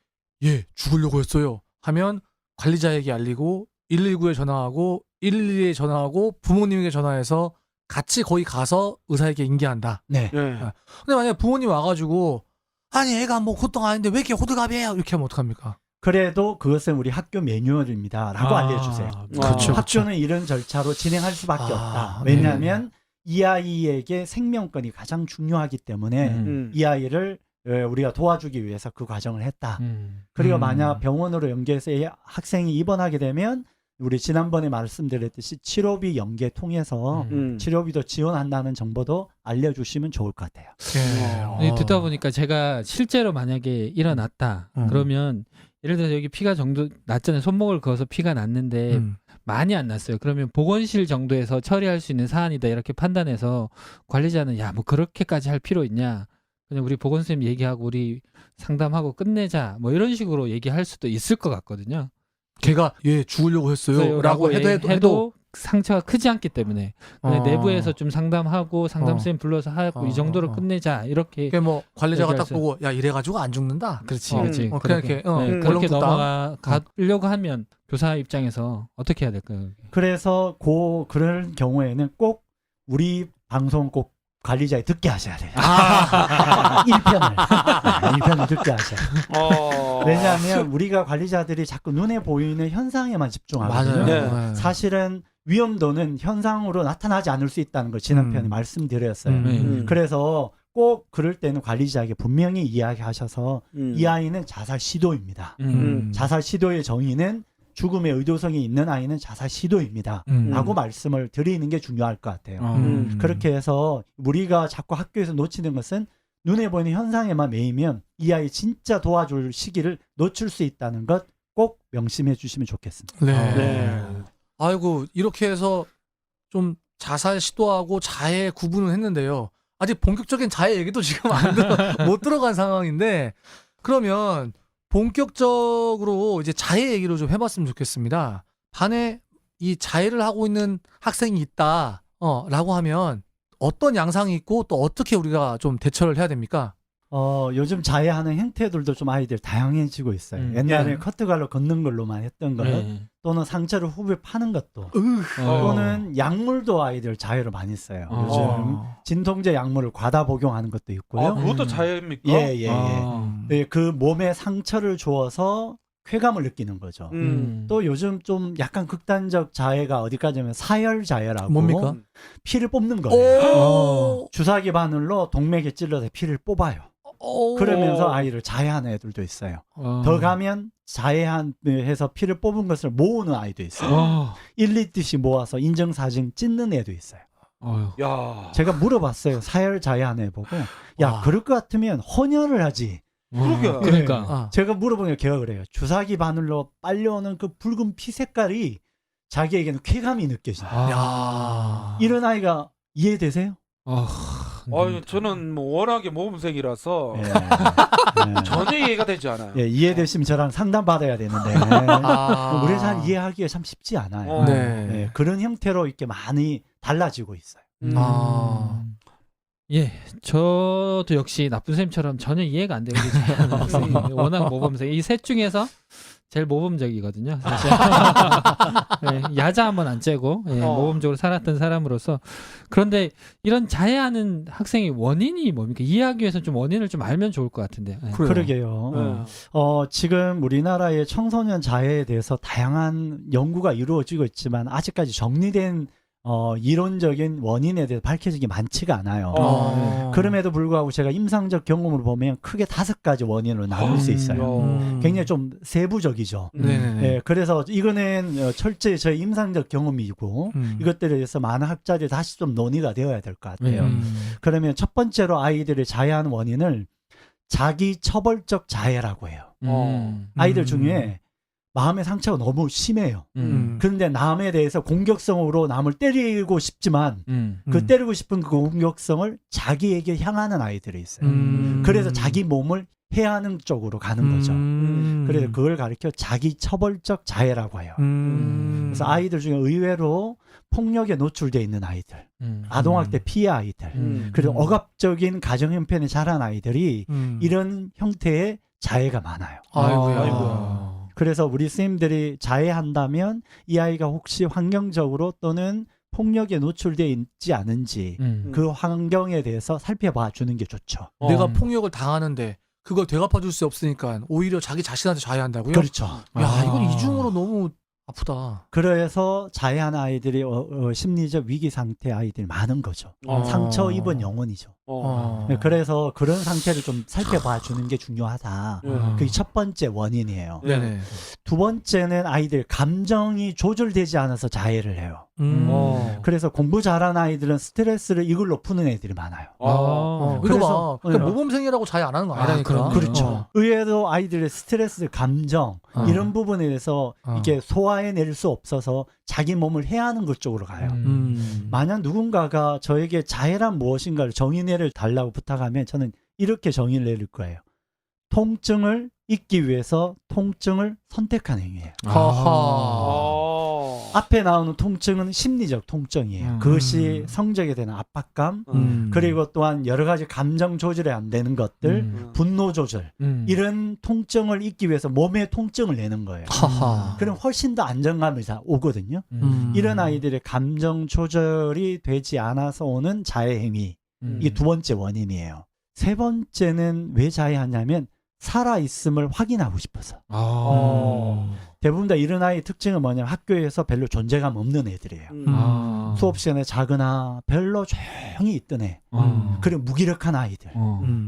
죽으려고 했어요 하면 관리자에게 알리고 119에 전화하고 112에 전화하고 부모님에게 전화해서 같이 거기 가서 의사에게 인계한다. 네. 근데 만약에 부모님 와가지고 아니 애가 뭐 고통 아닌데 왜 이렇게 호들갑이에요 이렇게 하면 어떡합니까? 그래도 그것은 우리 학교 매뉴얼입니다 라고 알려주세요. 그렇죠. 학교는 이런 절차로 진행할 수밖에 없다. 네. 왜냐하면 이 아이에게 생명권이 가장 중요하기 때문에 이 아이를 우리가 도와주기 위해서 그 과정을 했다. 그리고 만약 병원으로 연계해서 이 학생이 입원하게 되면 우리 지난번에 말씀드렸듯이 치료비 연계 통해서 치료비도 지원한다는 정보도 알려주시면 좋을 것 같아요. 듣다 보니까 제가 실제로 만약에 일어났다. 그러면 예를 들어서 여기 피가 정도 났잖아요. 손목을 그어서 피가 났는데 많이 안 났어요. 그러면 보건실 정도에서 처리할 수 있는 사안이다 이렇게 판단해서 관리자는 야 뭐 그렇게까지 할 필요 있냐. 그냥 우리 보건쌤 얘기하고 우리 상담하고 끝내자 뭐 이런 식으로 얘기할 수도 있을 것 같거든요. 걔가 죽으려고 했어요 라고 해도 상처가 크지 않기 때문에 그냥 내부에서 좀 상담하고 상담쌤 불러서 하고 이 정도로 끝내자 이렇게 뭐 관리자가 딱 얘기할 수- 보고 야 이래가지고 안 죽는다. 그렇지 그냥 그렇지 이렇게 그렇게 얼렁뚱땅. 넘어가려고 하면 교사 입장에서 어떻게 해야 될까요? 그래서 그런 경우에는 꼭 우리 방송 꼭 관리자에 듣게 하셔야 돼요. 1편을 듣게 하셔야 돼요. 왜냐하면 우리가 관리자들이 자꾸 눈에 보이는 현상에만 집중하거든요. 맞아요. 사실은 위험도는 현상으로 나타나지 않을 수 있다는 걸 지난 편에 말씀드렸어요. 그래서 꼭 그럴 때는 관리자에게 분명히 이야기하셔서 이 아이는 자살 시도입니다. 자살 시도의 정의는 죽음의 의도성이 있는 아이는 자살 시도입니다. 라고 말씀을 드리는 게 중요할 것 같아요. 그렇게 해서 우리가 자꾸 학교에서 놓치는 것은 눈에 보이는 현상에만 매이면 이 아이 진짜 도와줄 시기를 놓칠 수 있다는 것 꼭 명심해 주시면 좋겠습니다. 네. 아이고 이렇게 해서 좀 자살 시도하고 자해 구분을 했는데요. 아직 본격적인 자해 얘기도 지금 못 들어간 상황인데 그러면 본격적으로 이제 자해 얘기를 좀 해봤으면 좋겠습니다. 반에 이 자해를 하고 있는 학생이 있다, 라고 하면 어떤 양상이 있고 또 어떻게 우리가 좀 대처를 해야 됩니까? 요즘 자해하는 형태들도 좀 아이들 다양해지고 있어요. 옛날에 커트갈로 걷는 걸로만 했던 것 또는 상처를 후배 파는 것도 또는 약물도 아이들 자해를 많이 써요. 요즘 진통제 약물을 과다 복용하는 것도 있고요. 그것도 자해입니까? 네, 그 몸에 상처를 주어서 쾌감을 느끼는 거죠. 또 요즘 좀 약간 극단적 자해가 어디까지냐면 사열 자해라고 뭡니까? 피를 뽑는 거예요. 주사기 바늘로 동맥에 찔러서 피를 뽑아요. 그러면서 아이를 자해하는 애들도 있어요. 더 가면 자해해서 피를 뽑은 것을 모으는 아이도 있어요. 1리터씩 모아서 인정사정 찢는 애도 있어요. 야. 제가 물어봤어요. 사열 자해하는 애 보고 야 그럴 것 같으면 헌혈을 하지. 그러게. 그러니까 제가 물어보니까 걔가 그래요. 주사기 바늘로 빨려오는 그 붉은 피 색깔이 자기에게는 쾌감이 느껴진다. 야. 이런 아이가 이해되세요? 궁금합니다. 저는 뭐 워낙에 모범생이라서 예. 전혀 이해가 되지 않아요. 예, 이해되시면 저랑 상담 받아야 되는데 우리 잘 이해하기가 참 쉽지 않아요. 네. 예, 그런 형태로 이렇게 많이 달라지고 있어요. 아. 예, 저도 역시 나쁜 쌤처럼 전혀 이해가 안 되는 게 워낙 모범생. 이 셋 중에서 제일 모범적이거든요. 사실. 네, 야자 한번 안 째고 모범적으로 살았던 사람으로서. 그런데 이런 자해하는 학생의 원인이 뭡니까? 이해하기 위해서 좀 원인을 좀 알면 좋을 것 같은데. 네. 그러게요. 지금 우리나라의 청소년 자해에 대해서 다양한 연구가 이루어지고 있지만 아직까지 정리된 이론적인 원인에 대해서 밝혀진 게 많지가 않아요. 그럼에도 불구하고 제가 임상적 경험으로 보면 크게 5가지 원인으로 나눌 수 있어요. 굉장히 좀 세부적이죠. 예, 그래서 이거는 철저히 저희 임상적 경험이고 이것들에 대해서 많은 학자들이 다시 좀 논의가 되어야 될 것 같아요. 그러면 첫 번째로 아이들을 자해하는 원인을 자기 처벌적 자해라고 해요. 아이들 중에 마음의 상처가 너무 심해요. 그런데 남에 대해서 공격성으로 남을 때리고 싶지만 그 때리고 싶은 그 공격성을 자기에게 향하는 아이들이 있어요. 그래서 자기 몸을 해하는 쪽으로 가는 거죠. 그래서 그걸 가리켜 자기 처벌적 자해라고 해요. 그래서 아이들 중에 의외로 폭력에 노출되어 있는 아이들, 아동학대 피해 아이들, 그리고 억압적인 가정 형편에 자란 아이들이 이런 형태의 자해가 많아요. 아이고야. 그래서 우리 선생님들이 자해한다면 이 아이가 혹시 환경적으로 또는 폭력에 노출되어 있지 않은지 그 환경에 대해서 살펴봐 주는 게 좋죠. 내가 폭력을 당하는데 그걸 되갚아줄 수 없으니까 오히려 자기 자신한테 자해한다고요? 그렇죠. 야, 이건 이중으로 너무 아프다. 그래서 자해하는 아이들이 심리적 위기 상태 아이들이 많은 거죠. 상처 입은 영혼이죠. 네, 그래서 그런 상태를 좀 살펴봐 주는 게 중요하다. 그게 첫 번째 원인이에요. 네네. 두 번째는 아이들 감정이 조절되지 않아서 자해를 해요. 그래서 공부 잘하는 아이들은 스트레스를 이걸로 푸는 애들이 많아요. 이거 그래서- 봐. 그러니까 모범생이라고 자해 안 하는 거 아니라니까. 그렇죠. 의외로 아이들의 스트레스, 감정 이런 부분에 대해서 이게 소화해낼 수 없어서 자기 몸을 해하는 것 쪽으로 가요. 만약 누군가가 저에게 자해란 무엇인가를 정의를 달라고 부탁하면 저는 이렇게 정의를 내릴 거예요. 통증을 잊기 위해서 통증을 선택한 행위예요. 앞에 나오는 통증은 심리적 통증이에요. 그것이 성적에 대한 압박감, 그리고 또한 여러 가지 감정 조절이 안 되는 것들, 분노 조절, 이런 통증을 잊기 위해서 몸에 통증을 내는 거예요. 그럼 훨씬 더 안정감이 오거든요. 이런 아이들의 감정 조절이 되지 않아서 오는 자해 행위, 이게 두 번째 원인이에요. 세 번째는 왜 자해하냐면 살아있음을 확인하고 싶어서. 대부분 다 이런 아이의 특징은 뭐냐면 학교에서 별로 존재감 없는 애들이에요. 수업 시간에 자거나 별로 조용히 있던 애, 그리고 무기력한 아이들.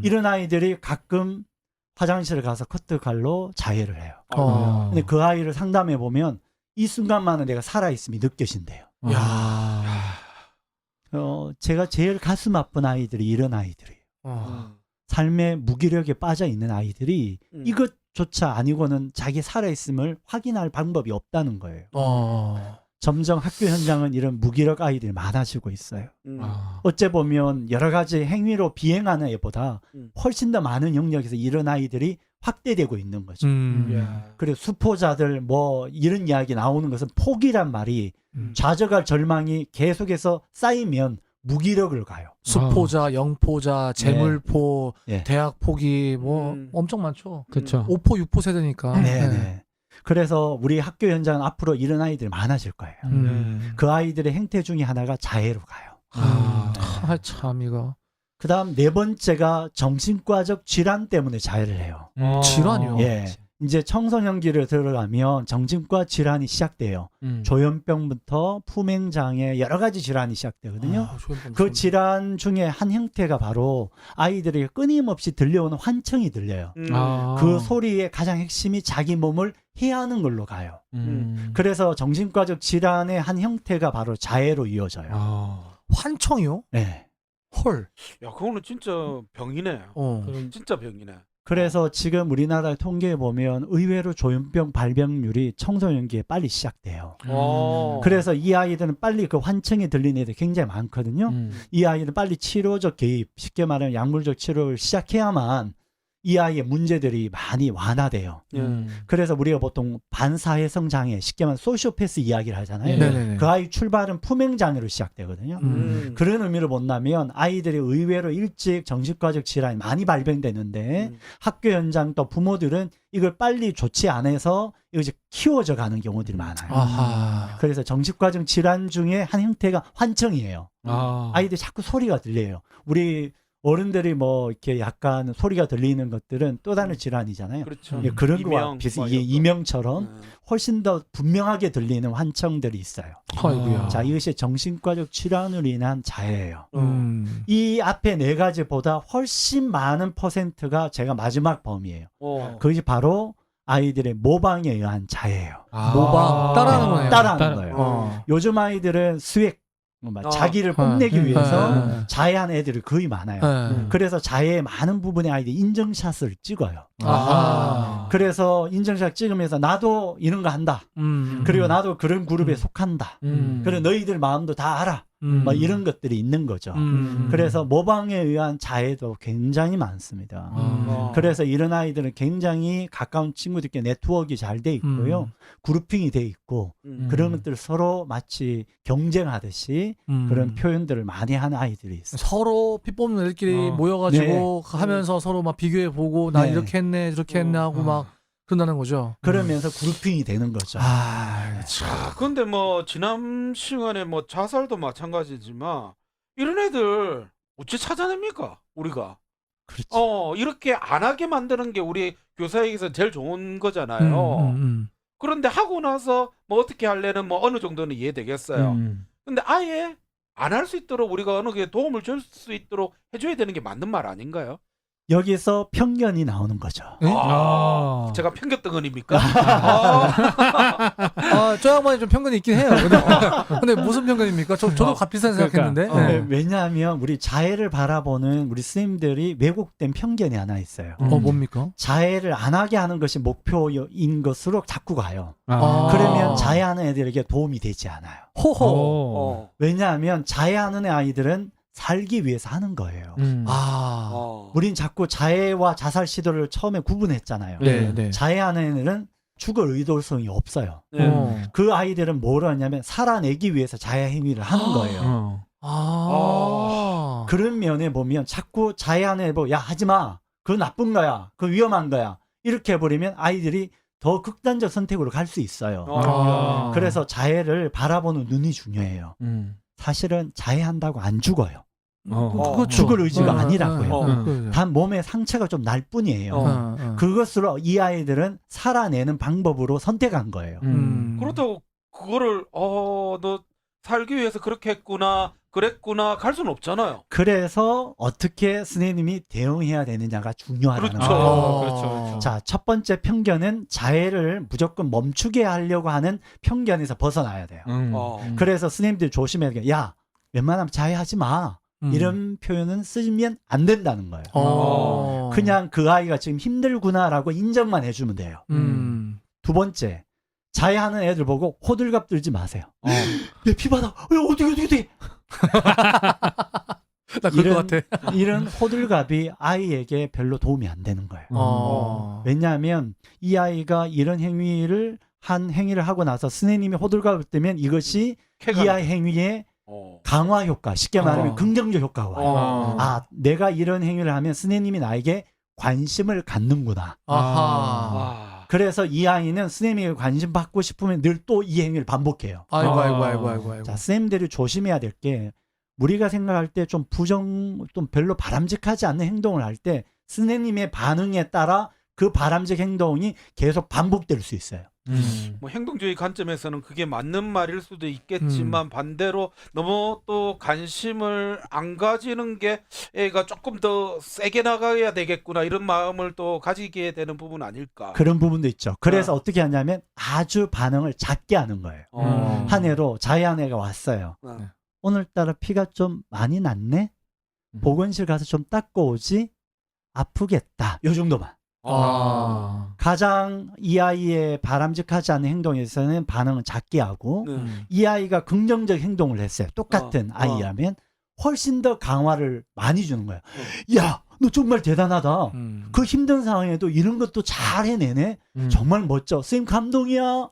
이런 아이들이 가끔 화장실에 가서 커트칼로 자해를 해요. 근데 그 아이를 상담해 보면 이 순간만은 내가 살아있음이 느껴진대요. 제가 제일 가슴 아픈 아이들이 이런 아이들이에요. 삶의 무기력에 빠져 있는 아이들이 이것조차 아니고는 자기 살아있음을 확인할 방법이 없다는 거예요. 점점 학교 현장은 이런 무기력 아이들이 많아지고 있어요. 어째 보면 여러 가지 행위로 비행하는 애보다 훨씬 더 많은 영역에서 이런 아이들이 확대되고 있는 거죠. 그리고 수포자들 뭐 이런 이야기 나오는 것은 포기란 말이 좌절과 절망이 계속해서 쌓이면 무기력을 가요. 수포자, 영포자, 재물포, 네. 대학 포기 뭐 엄청 많죠. 그렇죠. 5포, 6포 세대니까. 네. 그래서 우리 학교 현장은 앞으로 이런 아이들이 많아질 거예요. 그 아이들의 행태 중에 하나가 자해로 가요. 참 이거. 그다음 네 번째가 정신과적 질환 때문에 자해를 해요. 질환이요? 예. 이제 청소년기를 들어가면 정신과 질환이 시작돼요. 조현병부터 품행장애 여러 가지 질환이 시작되거든요. 그 질환 중에 한 형태가 바로 아이들에게 끊임없이 들려오는 환청이 들려요. 그 소리의 가장 핵심이 자기 몸을 해하는 걸로 가요. 그래서 정신과적 질환의 한 형태가 바로 자해로 이어져요. 환청이요? 네. 헐. 야, 그거는 진짜 병이네. 진짜 병이네. 그래서 지금 우리나라 통계에 보면 의외로 조현병 발병률이 청소년기에 빨리 시작돼요. 그래서 이 아이들은 빨리 그 환청이 들리는 애들이 굉장히 많거든요. 이 아이들은 빨리 치료적 개입, 쉽게 말하면 약물적 치료를 시작해야만 이 아이의 문제들이 많이 완화돼요. 그래서 우리가 보통 반사회성 장애, 쉽게 말하면 소시오패스 이야기를 하잖아요. 네네네. 그 아이 출발은 품행 장애로 시작되거든요. 그런 의미로 본다면 아이들이 의외로 일찍 정신과적 질환이 많이 발병되는데 학교 현장 또 부모들은 이걸 빨리 조치 안 해서 이제 키워져 가는 경우들이 많아요. 아하. 그래서 정신과적 질환 중에 한 형태가 환청이에요. 아이들이 자꾸 소리가 들려요. 우리 어른들이 뭐 이렇게 약간 소리가 들리는 것들은 또 다른 질환이잖아요. 그렇죠. 예, 그런 거와 이명, 비슷 뭐 이 이런 거. 이명처럼 훨씬 더 분명하게 들리는 환청들이 있어요. 아이고야. 자, 이것이 정신과적 질환으로 인한 자해예요. 음. 이 앞에 네 가지보다 훨씬 많은 퍼센트가 제가 마지막 범위예요. 그것이 바로 아이들의 모방에 의한 자해예요. 모방 따라하는 거네요. 따라하는 거예요. 요즘 아이들은 스웩, 자기를 뽐내기 위해서 자해하는 애들이 거의 많아요. 그래서 자해의 많은 부분의 아이들이 인증샷을 찍어요. 아하. 그래서 인증샷 찍으면서 나도 이런 거 한다. 그리고 나도 그런 그룹에 속한다. 그리고 너희들 마음도 다 알아. 뭐 이런 것들이 있는 거죠. 그래서 모방에 의한 자해도 굉장히 많습니다. 그래서 이런 아이들은 굉장히 가까운 친구들끼리 네트워크가 잘 돼 있고요. 그룹핑이 돼 있고 그런 것들 서로 마치 경쟁하듯이 그런 표현들을 많이 하는 아이들이 있어요. 서로 피 뽑는 애들끼리 모여가지고 하면서 서로 막 비교해 보고 나 네. 이렇게 했네 저렇게 했네 하고 막 그런다는 거죠. 그러면서 그룹핑이 되는 거죠. 근데 뭐 지난 시간에 뭐 자살도 마찬가지지만 이런 애들 어찌 찾아냅니까 우리가? 그렇죠. 이렇게 안 하게 만드는 게 우리 교사에게서 제일 좋은 거잖아요. 그런데 하고 나서 뭐 어떻게 할래는 뭐 어느 정도는 이해되겠어요. 근데 아예 안 할 수 있도록 우리가 어느 게 도움을 줄 수 있도록 해줘야 되는 게 맞는 말 아닌가요? 여기서 편견이 나오는 거죠. 제가 편견덩어리입니까? 저 양반이 좀 편견이 있긴 해요. 근데 무슨 편견입니까? 저도 비슷한 생각했는데. 네, 왜냐하면 우리 자해를 바라보는 우리 스님들이 왜곡된 편견이 하나 있어요. 뭡니까? 자해를 안 하게 하는 것이 목표인 것으로 자꾸 가요. 아. 그러면 자해하는 애들에게 도움이 되지 않아요. 호호. 왜냐하면 자해하는 아이들은 살기 위해서 하는 거예요. 우린 자꾸 자해와 자살 시도를 처음에 구분했잖아요. 네. 자해하는 애들은 죽을 의도성이 없어요. 네. 그 아이들은 뭐를 하냐면 살아내기 위해서 자해 행위를 하는 거예요. 그런 면에 보면 자꾸 자해하는 애 보고 야 하지마 그거 나쁜 거야 그거 위험한 거야 이렇게 해버리면 아이들이 더 극단적 선택으로 갈 수 있어요. 그래서 자해를 바라보는 눈이 중요해요. 사실은 자해한다고 안 죽어요. 그렇죠. 죽을 의지가 아니라고요. 단 몸에 상처가 좀 날 뿐이에요. 그것으로 이 아이들은 살아내는 방법으로 선택한 거예요. 그렇다고 그거를 너 살기 위해서 그렇게 했구나 그랬구나 갈 수는 없잖아요. 그래서 어떻게 스님이 대응해야 되느냐가 중요하다는 그렇죠. 거예요. 그렇죠. 자, 첫 번째 편견은 자해를 무조건 멈추게 하려고 하는 편견에서 벗어나야 돼요. 그래서 스님들이 조심해야 돼요. 야, 웬만하면 자해하지 마. 이런 표현은 쓰면 안 된다는 거예요. 그냥 그 아이가 지금 힘들구나라고 인정만 해주면 돼요. 두 번째, 자해하는 애들 보고 호들갑 들지 마세요. 내 피받아. 어떻게. 나 그럴 것 같아. 이런 호들갑이 아이에게 별로 도움이 안 되는 거예요. 왜냐하면 이 아이가 이런 행위를 하고 나서 스님이 호들갑을 뜨면 이것이 이 아이 행위의 강화 효과, 쉽게 말하면 긍정적 효과가 와요. 내가 이런 행위를 하면 스님이 나에게 관심을 갖는구나. 그래서 이 아이는 스님에게 관심 받고 싶으면 늘 또 이 행위를 반복해요. 아이고. 자, 스님들이 조심해야 될 게 우리가 생각할 때 좀 좀 별로 바람직하지 않는 행동을 할 때 스님의 반응에 따라 그 바람직 행동이 계속 반복될 수 있어요. 뭐 행동주의 관점에서는 그게 맞는 말일 수도 있겠지만 반대로 너무 또 관심을 안 가지는 게 애가 조금 더 세게 나가야 되겠구나 이런 마음을 또 가지게 되는 부분 아닐까. 그런 부분도 있죠. 그래서 어떻게 하냐면 아주 반응을 작게 하는 거예요. 한 해로 자해한 애가 왔어요. 오늘따라 피가 좀 많이 났네? 보건실 가서 좀 닦고 오지? 아프겠다. 요 정도만. 가장 이 아이의 바람직하지 않은 행동에서는 반응은 작게 하고 이 아이가 긍정적 행동을 했어요. 똑같은 아이라면 훨씬 더 강화를 많이 주는 거예요. 야, 너 정말 대단하다. 그 힘든 상황에도 이런 것도 잘 해내네. 정말 멋져. 선생님 감동이야.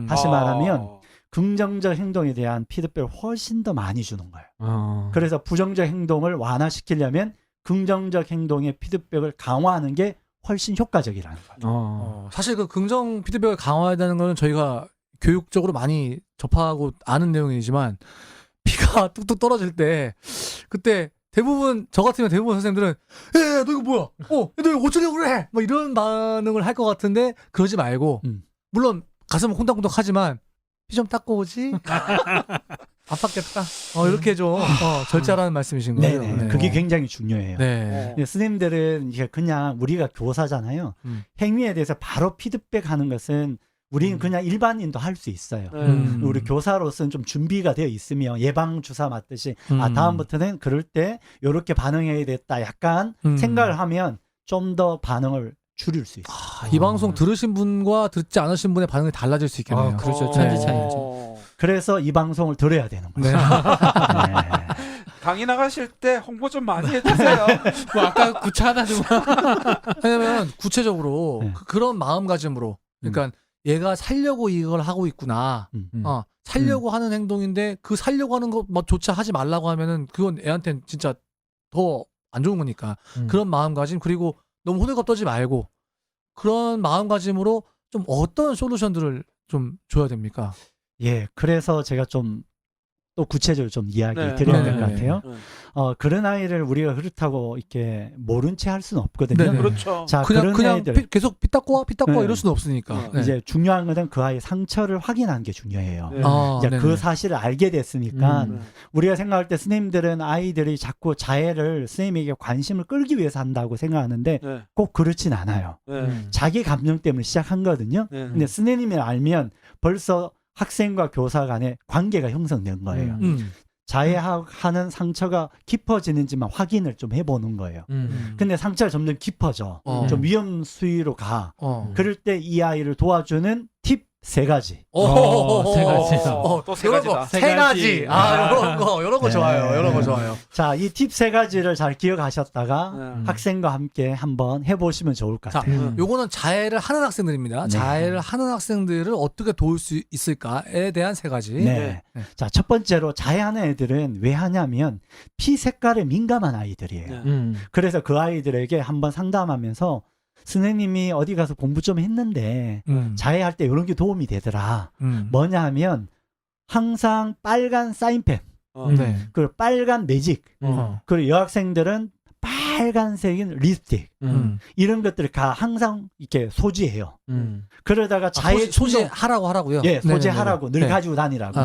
다시 말하면 긍정적 행동에 대한 피드백을 훨씬 더 많이 주는 거예요. 그래서 부정적 행동을 완화시키려면 긍정적 행동의 피드백을 강화하는 게 훨씬 효과적이라는 거예요. 사실 그 긍정 피드백을 강화해야 되는 거는 저희가 교육적으로 많이 접하고 아는 내용이지만 피가 뚝뚝 떨어질 때 그때 대부분 저 같으면 대부분 선생님들은 야, 너 이거 뭐야? 너 이거 어쩌려고 그래? 뭐 이런 반응을 할 것 같은데 그러지 말고 물론 가슴은 콩닥콩닥 하지만 피 좀 닦고 오지? 아팠겠다. 이렇게 좀 절제하라는 말씀이신 거예요. 네네. 네. 그게 굉장히 중요해요. 네. 스님들은 이게 그냥 우리가 교사잖아요. 행위에 대해서 바로 피드백하는 것은 우리는 그냥 일반인도 할 수 있어요. 우리 교사로서는 좀 준비가 되어 있으며 예방 주사 맞듯이 다음부터는 그럴 때 이렇게 반응해야 됐다. 약간 생각을 하면 좀 더 반응을 줄일 수 있어요. 이 방송 들으신 분과 듣지 않으신 분의 반응이 달라질 수 있겠네요. 그렇죠. 천지 차이죠. 그래서 이 방송을 들어야 되는 거죠. 네. 강의 나가실 때 홍보 좀 많이 해주세요. 뭐 아까 구차하다 좀. 왜냐면 구체적으로 네. 그런 마음가짐으로 그러니까 얘가 살려고 이걸 하고 있구나. 살려고 하는 행동인데 그 살려고 하는 것조차 하지 말라고 하면은 그건 애한테는 진짜 더 안 좋은 거니까. 그런 마음가짐 그리고 너무 호들갑 떨지 말고 그런 마음가짐으로 좀 어떤 솔루션들을 좀 줘야 됩니까? 예, 그래서 제가 좀 또 구체적으로 좀 이야기 네. 드려야 네, 될 것 네, 같아요. 그런 아이를 우리가 그렇다고 이렇게 모른 채 할 수는 없거든요. 네, 네. 그렇죠. 자, 그냥 그런 그냥 아이들 계속 피 닦고 와 네. 이럴 수는 없으니까. 네. 이제 중요한 것은 그 아이의 상처를 확인하는 게 중요해요. 네. 이제 네네. 그 사실을 알게 됐으니까 우리가 생각할 때 스님들은 아이들이 자꾸 자해를 스님에게 관심을 끌기 위해서 한다고 생각하는데 꼭 그렇진 않아요. 자기 감정 때문에 시작한 거거든요. 근데 스님이 알면 벌써 학생과 교사 간의 관계가 형성된 거예요. 자해하는 상처가 깊어지는지만 확인을 좀 해보는 거예요. 근데 상처가 점점 깊어져. 좀 위험 수위로 가. 그럴 때 이 아이를 도와주는 팁 3가지. 세 가지. 또 세 가지다. 세 가지. 이런 거 네. 좋아요. 이런 거 좋아요. 자, 이 팁 3가지를 잘 기억하셨다가 학생과 함께 한번 해보시면 좋을 것 자, 같아요. 요거는 자해를 하는 학생들입니다. 네. 자해를 하는 학생들을 어떻게 도울 수 있을까에 대한 3가지. 네. 자, 첫 번째로 자해하는 애들은 왜 하냐면 피 색깔에 민감한 아이들이에요. 그래서 그 아이들에게 한번 상담하면서 선생님이 어디 가서 공부 좀 했는데 자해할 때 이런 게 도움이 되더라. 뭐냐 하면 항상 빨간 사인펜, 네. 그리고 빨간 매직, 그리고 여학생들은 빨간색인 립스틱 이런 것들을 항상 이렇게 소지해요. 그러다가 자해 소지하라고 하라고요? 예, 네네네네. 소지하라고 늘 네. 가지고 다니라고.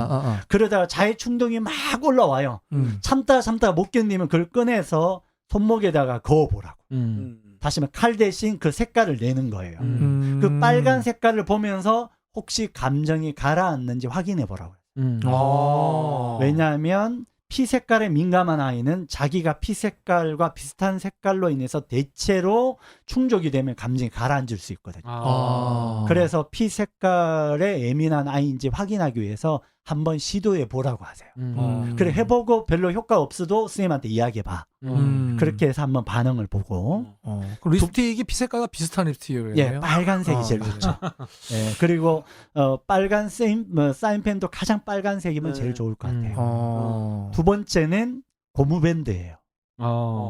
그러다가 자해 충동이 막 올라와요. 음. 참다가 못 견디면 그걸 꺼내서 손목에다가 그어보라고. 다시 말해 칼 대신 그 색깔을 내는 거예요. 그 빨간 색깔을 보면서 혹시 감정이 가라앉는지 확인해 보라고요. 왜냐하면 피 색깔에 민감한 아이는 자기가 피 색깔과 비슷한 색깔로 인해서 대체로 충족이 되면 감정이 가라앉을 수 있거든요. 그래서 피 색깔에 예민한 아이인지 확인하기 위해서 한번 시도해 보라고 하세요. 그래 해보고 별로 효과 없어도 선생님한테 이야기해봐. 그렇게 해서 한번 반응을 보고. 그럼 립스틱이 피 색깔과 비슷한 립스틱이에요? 예, 빨간색이 제일 좋죠. 예, 그리고 빨간 사인펜도 가장 빨간색이면 제일 좋을 것 같아요. 두 번째는 고무밴드예요.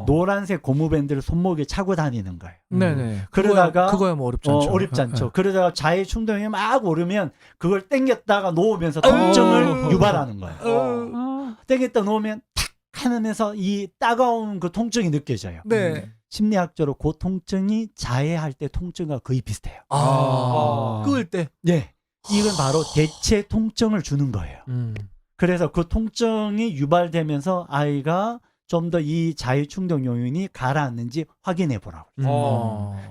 노란색 고무밴드를 손목에 차고 다니는 거예요. 네네. 그러다가 그거야 뭐 어렵지 않죠. 어렵지 않죠. 그러다가 자해 충동이 막 오르면 그걸 당겼다가 놓으면서 통증을 유발하는 거예요. 당겼다 놓으면 탁 하면서 이 따가운 그 통증이 느껴져요. 네. 심리학적으로 그 통증이 자해할 때 통증과 거의 비슷해요. 끄을 때. 예, 이건 바로 대체 통증을 주는 거예요. 그래서 그 통증이 유발되면서 아이가 좀 더 이 자해 충동 요인이 가라앉는지 확인해 보라고.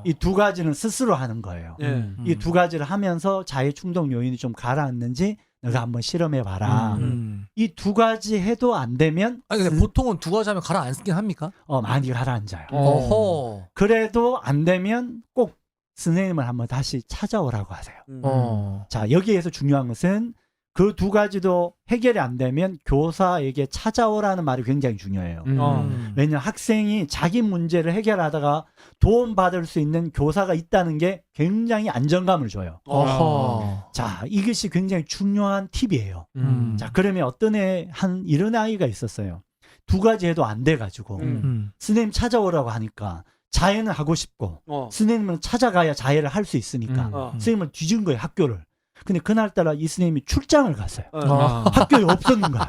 이 2가지는 스스로 하는 거예요. 이 2가지를 하면서 자해 충동 요인이 좀 가라앉는지 너가 한번 실험해 봐라. 이 두 가지 해도 안 되면 아니 근데 보통은 두 가지 하면 가라앉긴 합니까? 많이 가라앉아요. 어허. 그래도 안 되면 꼭 선생님을 한번 다시 찾아오라고 하세요. 자, 여기에서 중요한 것은 그 두 가지도 해결이 안 되면 교사에게 찾아오라는 말이 굉장히 중요해요. 왜냐하면 학생이 자기 문제를 해결하다가 도움받을 수 있는 교사가 있다는 게 굉장히 안정감을 줘요. 어허. 자, 이것이 굉장히 중요한 팁이에요. 자, 그러면 어떤 이런 아이가 있었어요. 두 가지 해도 안 돼가지고 선생님 찾아오라고 하니까 자해는 하고 싶고 선생님은 찾아가야 자해를 할 수 있으니까 선생님을 뒤진 거예요, 학교를. 근데 그날따라 이 선생님이 출장을 갔어요. 학교에 없었는 거야.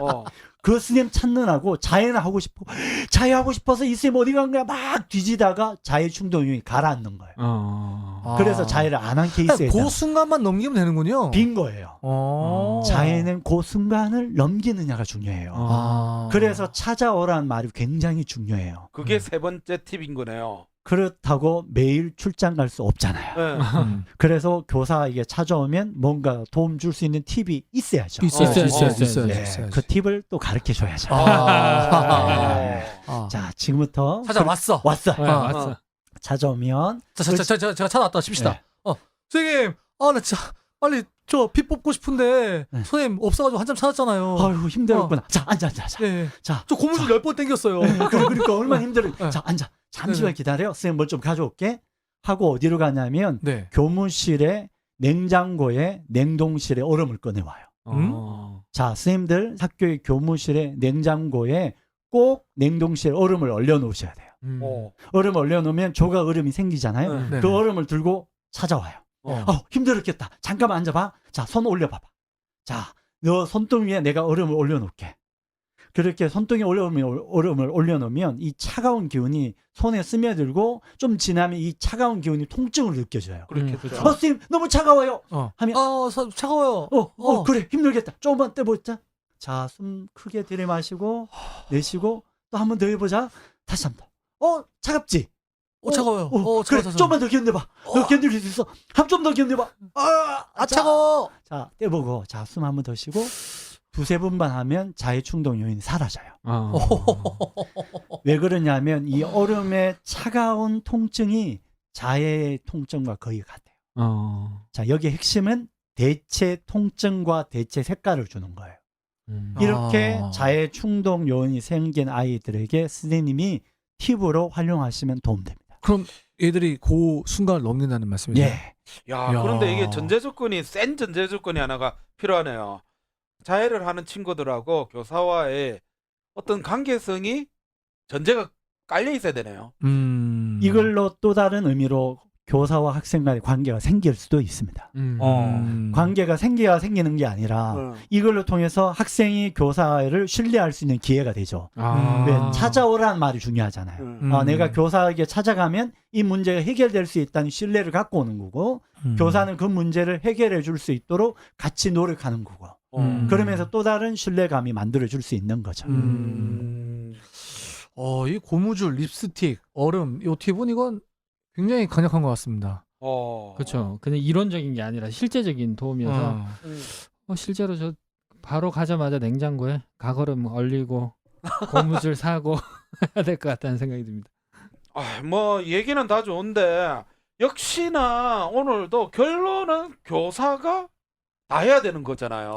그 선생님 찾느라고 자해는 하고 싶고 자해하고 싶어서 이 선생님 어디 간 거야 막 뒤지다가 자해 충동이 가라앉는 거예요. 그래서 자해를 안 한 케이스에 그 순간만 넘기면 되는군요. 빈 거예요. 자해는 그 순간을 넘기느냐가 중요해요. 그래서 찾아오라는 말이 굉장히 중요해요. 그게 세 번째 팁인 거네요. 그렇다고 매일 출장 갈 수 없잖아요. 네. 그래서 교사에게 찾아오면 뭔가 도움 줄 수 있는 팁이 있어야죠. 있어야죠. 네, 그 팁을 또 가르쳐 줘야죠. 자, 지금부터 찾아왔어. 왔어. 왔어. 찾아오면 제가 찾아왔다 칩시다. 네. 선생님, 나 진짜 빨리 저 피 뽑고 싶은데 네. 선생님 없어가지고 한참 찾았잖아요. 아이고 힘들었구나. 자, 앉아. 네. 자, 저 고무줄 10번 땡겼어요. 그러니까 얼마나 힘들어. 네. 자, 앉아. 잠시만 네. 기다려. 선생님 뭘 좀 가져올게. 하고 어디로 가냐면 네. 교무실에 냉장고에 냉동실에 얼음을 꺼내와요. 자, 선생님들 학교의 교무실에 냉장고에 꼭 냉동실에 얼음을 얼려놓으셔야 돼요. 얼음 얼려놓으면 조각 얼음이 생기잖아요. 네. 그 얼음을 들고 찾아와요. 힘들었겠다. 잠깐만 앉아봐. 자, 손 올려봐봐. 자, 너 손등 위에 내가 얼음을 올려놓을게. 그렇게 손등에 얼음을 올려놓으면 이 차가운 기운이 손에 스며들고 좀 지나면 이 차가운 기운이 통증을 느껴져요. 그렇게 선생님 너무 차가워요. 하면 차가워요. 그래 힘들겠다. 조금만 떼보자. 자, 숨 크게 들이마시고 내쉬고 또 한 번 더 해보자. 다시 한 번. 차갑지? 차가워요. 그래, 좀만 더 견뎌봐. 너 견딜 수 있어. 좀 더 견뎌봐. 차가워. 자, 떼보고 자, 숨 한 번 더 쉬고 두세 번만 하면 자해 충동 요인이 사라져요. 왜 그러냐면 이 얼음의 차가운 통증이 자해의 통증과 거의 같아요. 자, 여기 핵심은 대체 통증과 대체 색깔을 주는 거예요. 이렇게 자해 충동 요인이 생긴 아이들에게 선생님이 팁으로 활용하시면 도움됩니다. 그럼 애들이 그 순간을 넘긴다는 말씀이죠? 예. 야, 그런데 이게 전제 조건이 센 전제 조건이 하나가 필요하네요. 자해를 하는 친구들하고 교사와의 어떤 관계성이 전제가 깔려 있어야 되네요. 이걸로 또 다른 의미로 교사와 학생 간의 관계가 생길 수도 있습니다. 관계가 생기는 게 아니라 이걸로 통해서 학생이 교사를 신뢰할 수 있는 기회가 되죠. 왜 찾아오라는 말이 중요하잖아요. 내가 교사에게 찾아가면 이 문제가 해결될 수 있다는 신뢰를 갖고 오는 거고 교사는 그 문제를 해결해 줄 수 있도록 같이 노력하는 거고 그러면서 또 다른 신뢰감이 만들어줄 수 있는 거죠. 이 고무줄, 립스틱, 얼음, 이 팁은 이건 굉장히 강력한 것 같습니다. 그렇죠. 그냥 이론적인 게 아니라 실제적인 도움이어서 실제로 저 바로 가자마자 냉장고에 가거름 얼리고 고무줄 사고 해야 될 것 같다는 생각이 듭니다. 뭐 얘기는 다 좋은데 역시나 오늘도 결론은 교사가 다 해야 되는 거잖아요.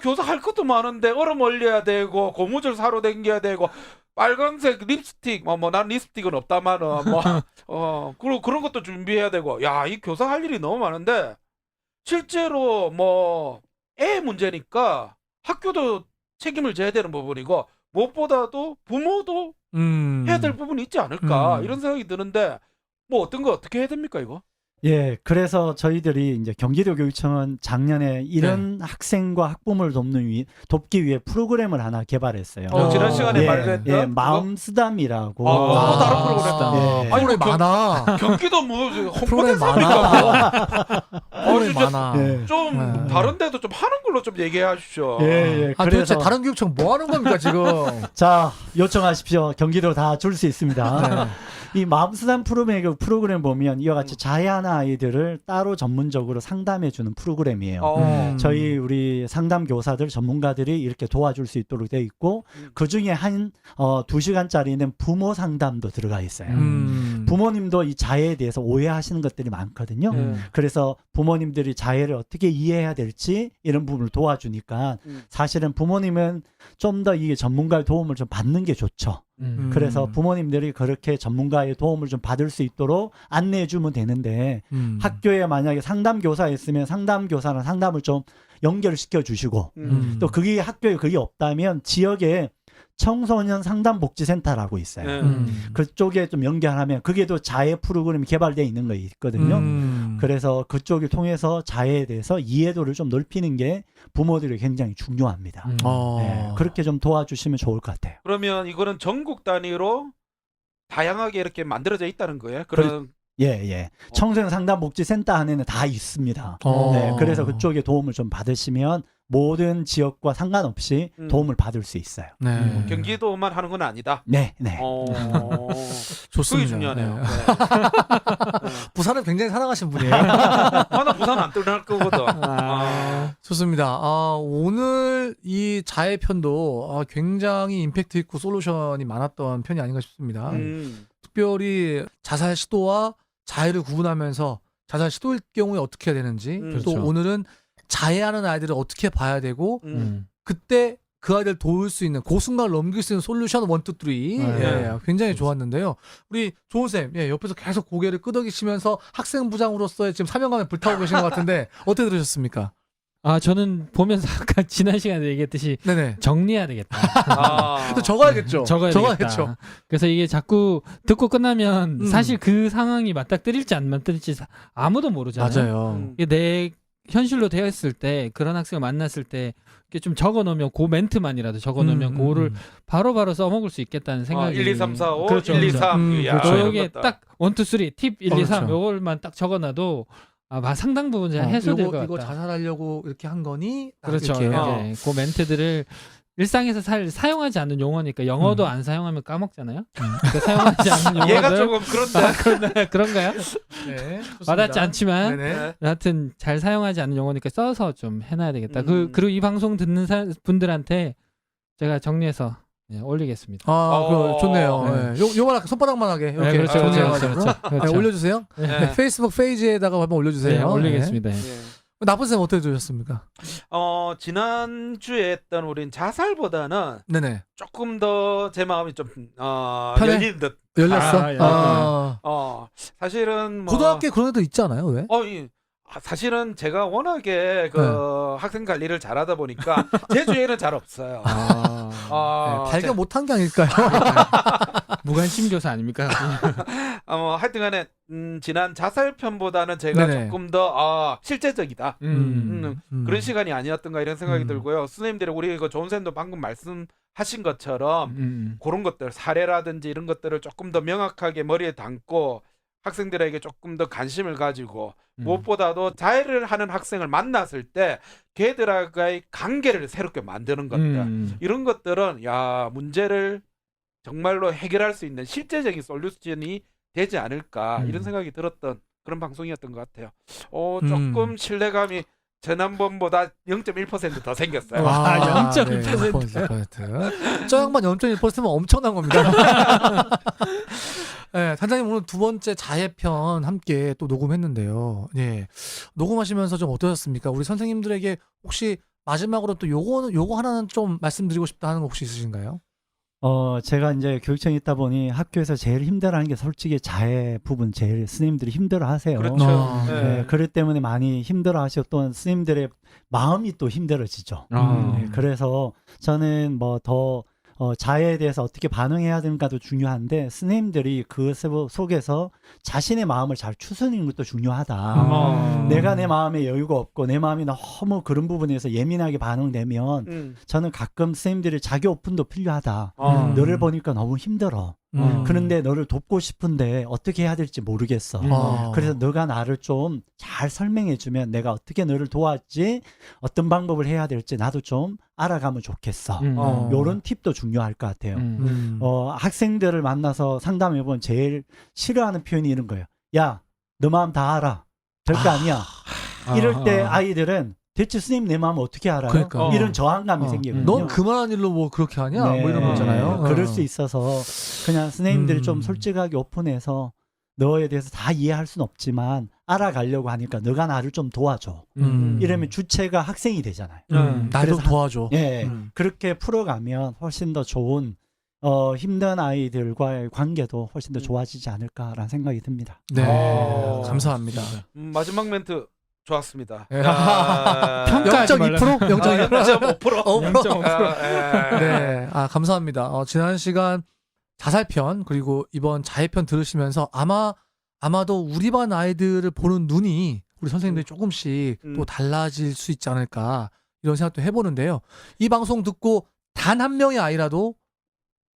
교사 할 것도 많은데 얼음 얼려야 되고 고무줄 사러 댕겨야 되고 빨간색 립스틱 난 립스틱은 없다마는 그리고 그런 것도 준비해야 되고 이 교사 할 일이 너무 많은데 실제로 애 문제니까 학교도 책임을 져야 되는 부분이고 무엇보다도 부모도 해야 될 부분이 있지 않을까 이런 생각이 드는데 어떤 거 어떻게 해야 됩니까 이거? 예, 그래서 저희들이 이제 경기도 교육청은 작년에 이런 학생과 학부모를 돕기 위해 프로그램을 하나 개발했어요. 지난 시간에 말했던 마음 쓰담이라고. 또 다른 프로그램. 예. 프로그램 많아. 경기도 프로그램 홍보대사입니까? 프로그램이 진짜 많아. 예. 좀 네. 다른 데도 좀 하는 걸로 좀 얘기해 주십시오. 예. 아, 도대체 그래서 다른 교육청 뭐 하는 겁니까, 지금? 자, 요청하십시오. 경기도 다 줄 수 있습니다. 네. 이 마음수단 프로그램 보면 이와 같이 자해하는 아이들을 따로 전문적으로 상담해 주는 프로그램이에요. 저희 우리 상담 교사들 전문가들이 이렇게 도와줄 수 있도록 되어 있고 그 중에 한 2시간짜리는 부모 상담도 들어가 있어요. 부모님도 이 자해에 대해서 오해하시는 것들이 많거든요. 그래서 부모님들이 자해를 어떻게 이해해야 될지 이런 부분을 도와주니까 사실은 부모님은 좀 더 이 전문가의 도움을 좀 받는 게 좋죠. 그래서 부모님들이 그렇게 전문가의 도움을 좀 받을 수 있도록 안내해 주면 되는데 학교에 만약에 상담교사 있으면 상담교사랑 상담을 좀 연결시켜 주시고 또 그게 학교에 그게 없다면 지역에 청소년 상담복지센터라고 있어요. 그쪽에 좀 연결하면 그게 또 자해 프로그램이 개발되어 있는 거 있거든요. 그래서 그쪽을 통해서 자해에 대해서 이해도를 좀 넓히는 게 부모들이 굉장히 중요합니다. 네, 그렇게 좀 도와주시면 좋을 것 같아요. 그러면 이거는 전국 단위로 다양하게 이렇게 만들어져 있다는 거예요. 그런 예. 청소년 상담복지센터 안에는 다 있습니다. 네, 그래서 그쪽에 도움을 좀 받으시면 모든 지역과 상관없이 도움을 받을 수 있어요. 네. 경기도만 하는 건 아니다. 네. 그게 좋습니다. 중요하네요. 네. 네. 부산을 굉장히 사랑하신 분이에요. 나 부산 안 떠날 거거든. 좋습니다. 오늘 이 자해 편도 굉장히 임팩트 있고 솔루션이 많았던 편이 아닌가 싶습니다. 특별히 자살 시도와 자해를 구분하면서 자살 시도일 경우에 어떻게 해야 되는지 또 그렇죠. 오늘은 자해하는 아이들을 어떻게 봐야 되고 그때 그 아이들 도울 수 있는 그 순간을 넘길 수 있는 솔루션 1, 2, 3 예, 굉장히 좋았는데요. 우리 조은쌤 옆에서 계속 고개를 끄덕이시면서 학생부장으로서의 지금 사명감에 불타고 계신 것 같은데 어떻게 들으셨습니까? 저는 보면서 아까 지난 시간에 얘기했듯이 네네. 정리해야 되겠다. 또 적어야겠죠. 적어야겠다. 그래서 이게 자꾸 듣고 끝나면 사실 그 상황이 맞닥뜨릴지 안 맞닥뜨릴지 아무도 모르잖아요. 맞아요. 이게 내 현실로 되었을 때 그런 학생을 만났을 때 이렇게 좀 적어놓으면 그 멘트만이라도 적어놓으면 그거를 바로바로 써먹을 수 있겠다는 생각이 1, 2, 3, 4, 5, 그렇죠, 1, 2, 그렇죠. 3 그렇죠. 여기에 딱 1, 2, 3, 팁 1, 2, 3 그렇죠. 요걸만 딱 적어놔도 상당 부분 해소될 것 같다. 이거 자살하려고 이렇게 한 거니? 그렇죠. 이렇게. 그 멘트들을 일상에서 사용하지 않는 용어니까 영어도 안 사용하면 까먹잖아요. 그러니까 사용하지 않는 용어들. 얘가 조금 그런데. 그런가요? 네, 좋습니다. 와닿지 않지만 네네. 하여튼 잘 사용하지 않는 용어니까 써서 좀 해놔야 되겠다. 그리고 이 방송 듣는 분들한테 제가 정리해서 올리겠습니다. 그거 좋네요. 네. 네. 요만 손바닥만 하게 이렇게 네, 그렇죠, 정리해가지고 그렇죠. 네, 올려주세요. 네. 페이스북 페이지에다가 한번 올려주세요. 네, 올리겠습니다. 나쁜 쌤 어떻게 들으셨습니까? 지난주에 했던 우린 자살보다는 네네. 조금 더 제 마음이 좀 편해? 열린 듯. 열렸어. 사실은 뭐 고등학교에 그런 애도 있지 않아요? 왜? 사실은 제가 워낙에 학생 관리를 잘하다 보니까 제 주위에는 잘 없어요. 발견 못한 게 아닐까요? 무관심 교사 아닙니까? 하여튼간에 지난 자살편보다는 제가 네네. 조금 더 실제적이다. 그런 시간이 아니었던가 이런 생각이 들고요. 선생님들이 우리 좋은 쌤도 방금 말씀하신 것처럼 그런 것들 사례라든지 이런 것들을 조금 더 명확하게 머리에 담고 학생들에게 조금 더 관심을 가지고 무엇보다도 자해를 하는 학생을 만났을 때 걔들과의 관계를 새롭게 만드는 것들 이런 것들은 문제를 정말로 해결할 수 있는 실제적인 솔루션이 되지 않을까 이런 생각이 들었던 그런 방송이었던 것 같아요. 조금 신뢰감이 지난번보다 0.1% 더 생겼어요. 0.1%. 저 양반 0.1%면 엄청난 겁니다. 네, 단장님 오늘 두 번째 자해편 함께 또 녹음했는데요. 네, 녹음하시면서 좀 어떠셨습니까? 우리 선생님들에게 혹시 마지막으로 또 요거 하나는 좀 말씀드리고 싶다 하는 거 혹시 있으신가요? 제가 이제 교육청에 있다 보니 학교에서 제일 힘들어하는 게 솔직히 자해 부분 제일 스님들이 힘들어하세요. 그렇죠. 네, 그렇기 때문에 많이 힘들어하셨던 스님들의 마음이 또 힘들어지죠. 네, 그래서 저는 뭐 더 자해에 대해서 어떻게 반응해야 되는가도 중요한데 스님들이 그 속에서 자신의 마음을 잘 추스리는 것도 중요하다. 내가 내 마음에 여유가 없고 내 마음이 너무 그런 부분에서 예민하게 반응되면 저는 가끔 스님들이 자기 오픈도 필요하다. 너를 보니까 너무 힘들어. 그런데 너를 돕고 싶은데 어떻게 해야 될지 모르겠어. 그래서 너가 나를 좀 잘 설명해 주면 내가 어떻게 너를 도왔지, 어떤 방법을 해야 될지 나도 좀 알아가면 좋겠어. 요런 팁도 중요할 것 같아요. 학생들을 만나서 상담해 보면 제일 싫어하는 표현이 이런 거예요. 야, 너 마음 다 알아. 별거 아니야. 이럴 때 아이들은 대체 선생님 내 마음 어떻게 알아요? 그러니까. 이런 저항감이 생기거든요. 넌 그만한 일로 뭐 그렇게 하냐? 네. 뭐 이런 거잖아요. 그럴 수 있어서 그냥 선생님들이 좀 음. 솔직하게 오픈해서 너에 대해서 다 이해할 수는 없지만 알아가려고 하니까 너가 나를 좀 도와줘. 이러면 주체가 학생이 되잖아요. 날 좀 그래서 도와줘. 예, 그렇게 풀어가면 훨씬 더 좋은 힘든 아이들과의 관계도 훨씬 더 좋아지지 않을까라는 생각이 듭니다. 네, 어. 감사합니다. 마지막 멘트 좋았습니다. 예. 평가하지 0.2%? 0.2%? 0.5%. 네, 감사합니다. 지난 시간 자살편 그리고 이번 자해편 들으시면서 아마도 우리 반 아이들을 보는 눈이 우리 선생님들이 조금씩 또 달라질 수 있지 않을까 이런 생각도 해보는데요. 이 방송 듣고 단 한 명의 아이라도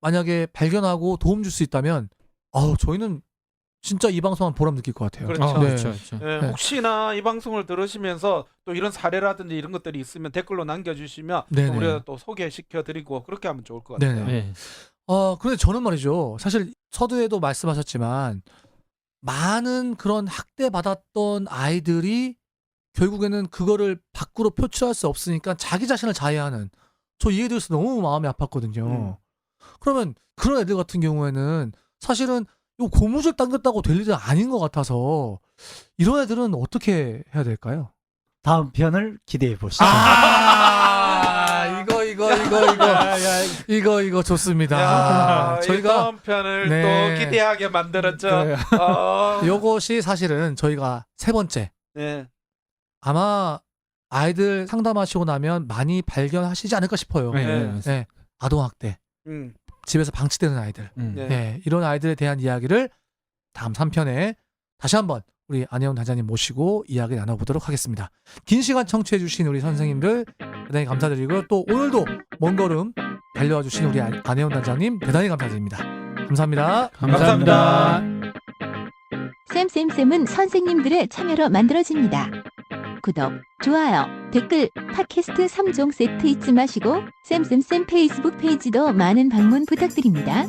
만약에 발견하고 도움 줄 수 있다면 저희는 진짜 이 방송한 보람 느낄 것 같아요. 그렇죠. 네. 그렇죠. 예, 혹시나 이 방송을 들으시면서 또 이런 사례라든지 이런 것들이 있으면 댓글로 남겨주시면 네네. 우리가 또 소개시켜드리고 그렇게 하면 좋을 것 같아요. 네네. 네. 근데 저는 말이죠. 사실 서두에도 말씀하셨지만 많은 그런 학대받았던 아이들이 결국에는 그거를 밖으로 표출할 수 없으니까 자기 자신을 자해하는, 저 이 애들에서 너무 마음이 아팠거든요. 그러면 그런 애들 같은 경우에는 사실은 요 고무줄 당겼다고 될 일은 아닌 것 같아서 이런 애들은 어떻게 해야 될까요? 다음 편을 기대해 보시죠. 이거 좋습니다. 야, 저희가 다음 편을 네. 또 기대하게 만들었죠. 네. 요것이 사실은 저희가 세 번째, 네. 아마 아이들 상담하시고 나면 많이 발견하시지 않을까 싶어요. 네. 네. 아동학대, 음, 집에서 방치되는 아이들, 네. 네. 이런 아이들에 대한 이야기를 다음 3편에 다시 한번 우리 안혜원 단장님 모시고 이야기 나눠보도록 하겠습니다. 긴 시간 청취해주신 우리 선생님들 대단히 감사드리고요. 또 오늘도 먼 걸음 달려와 주신 우리 안혜원 단장님 대단히 감사드립니다. 감사합니다. 감사합니다. 쌤쌤쌤은 선생님들의 참여로 만들어집니다. 구독, 좋아요, 댓글, 팟캐스트 3종 세트 잊지 마시고 쌤쌤쌤 페이스북 페이지도 많은 방문 부탁드립니다.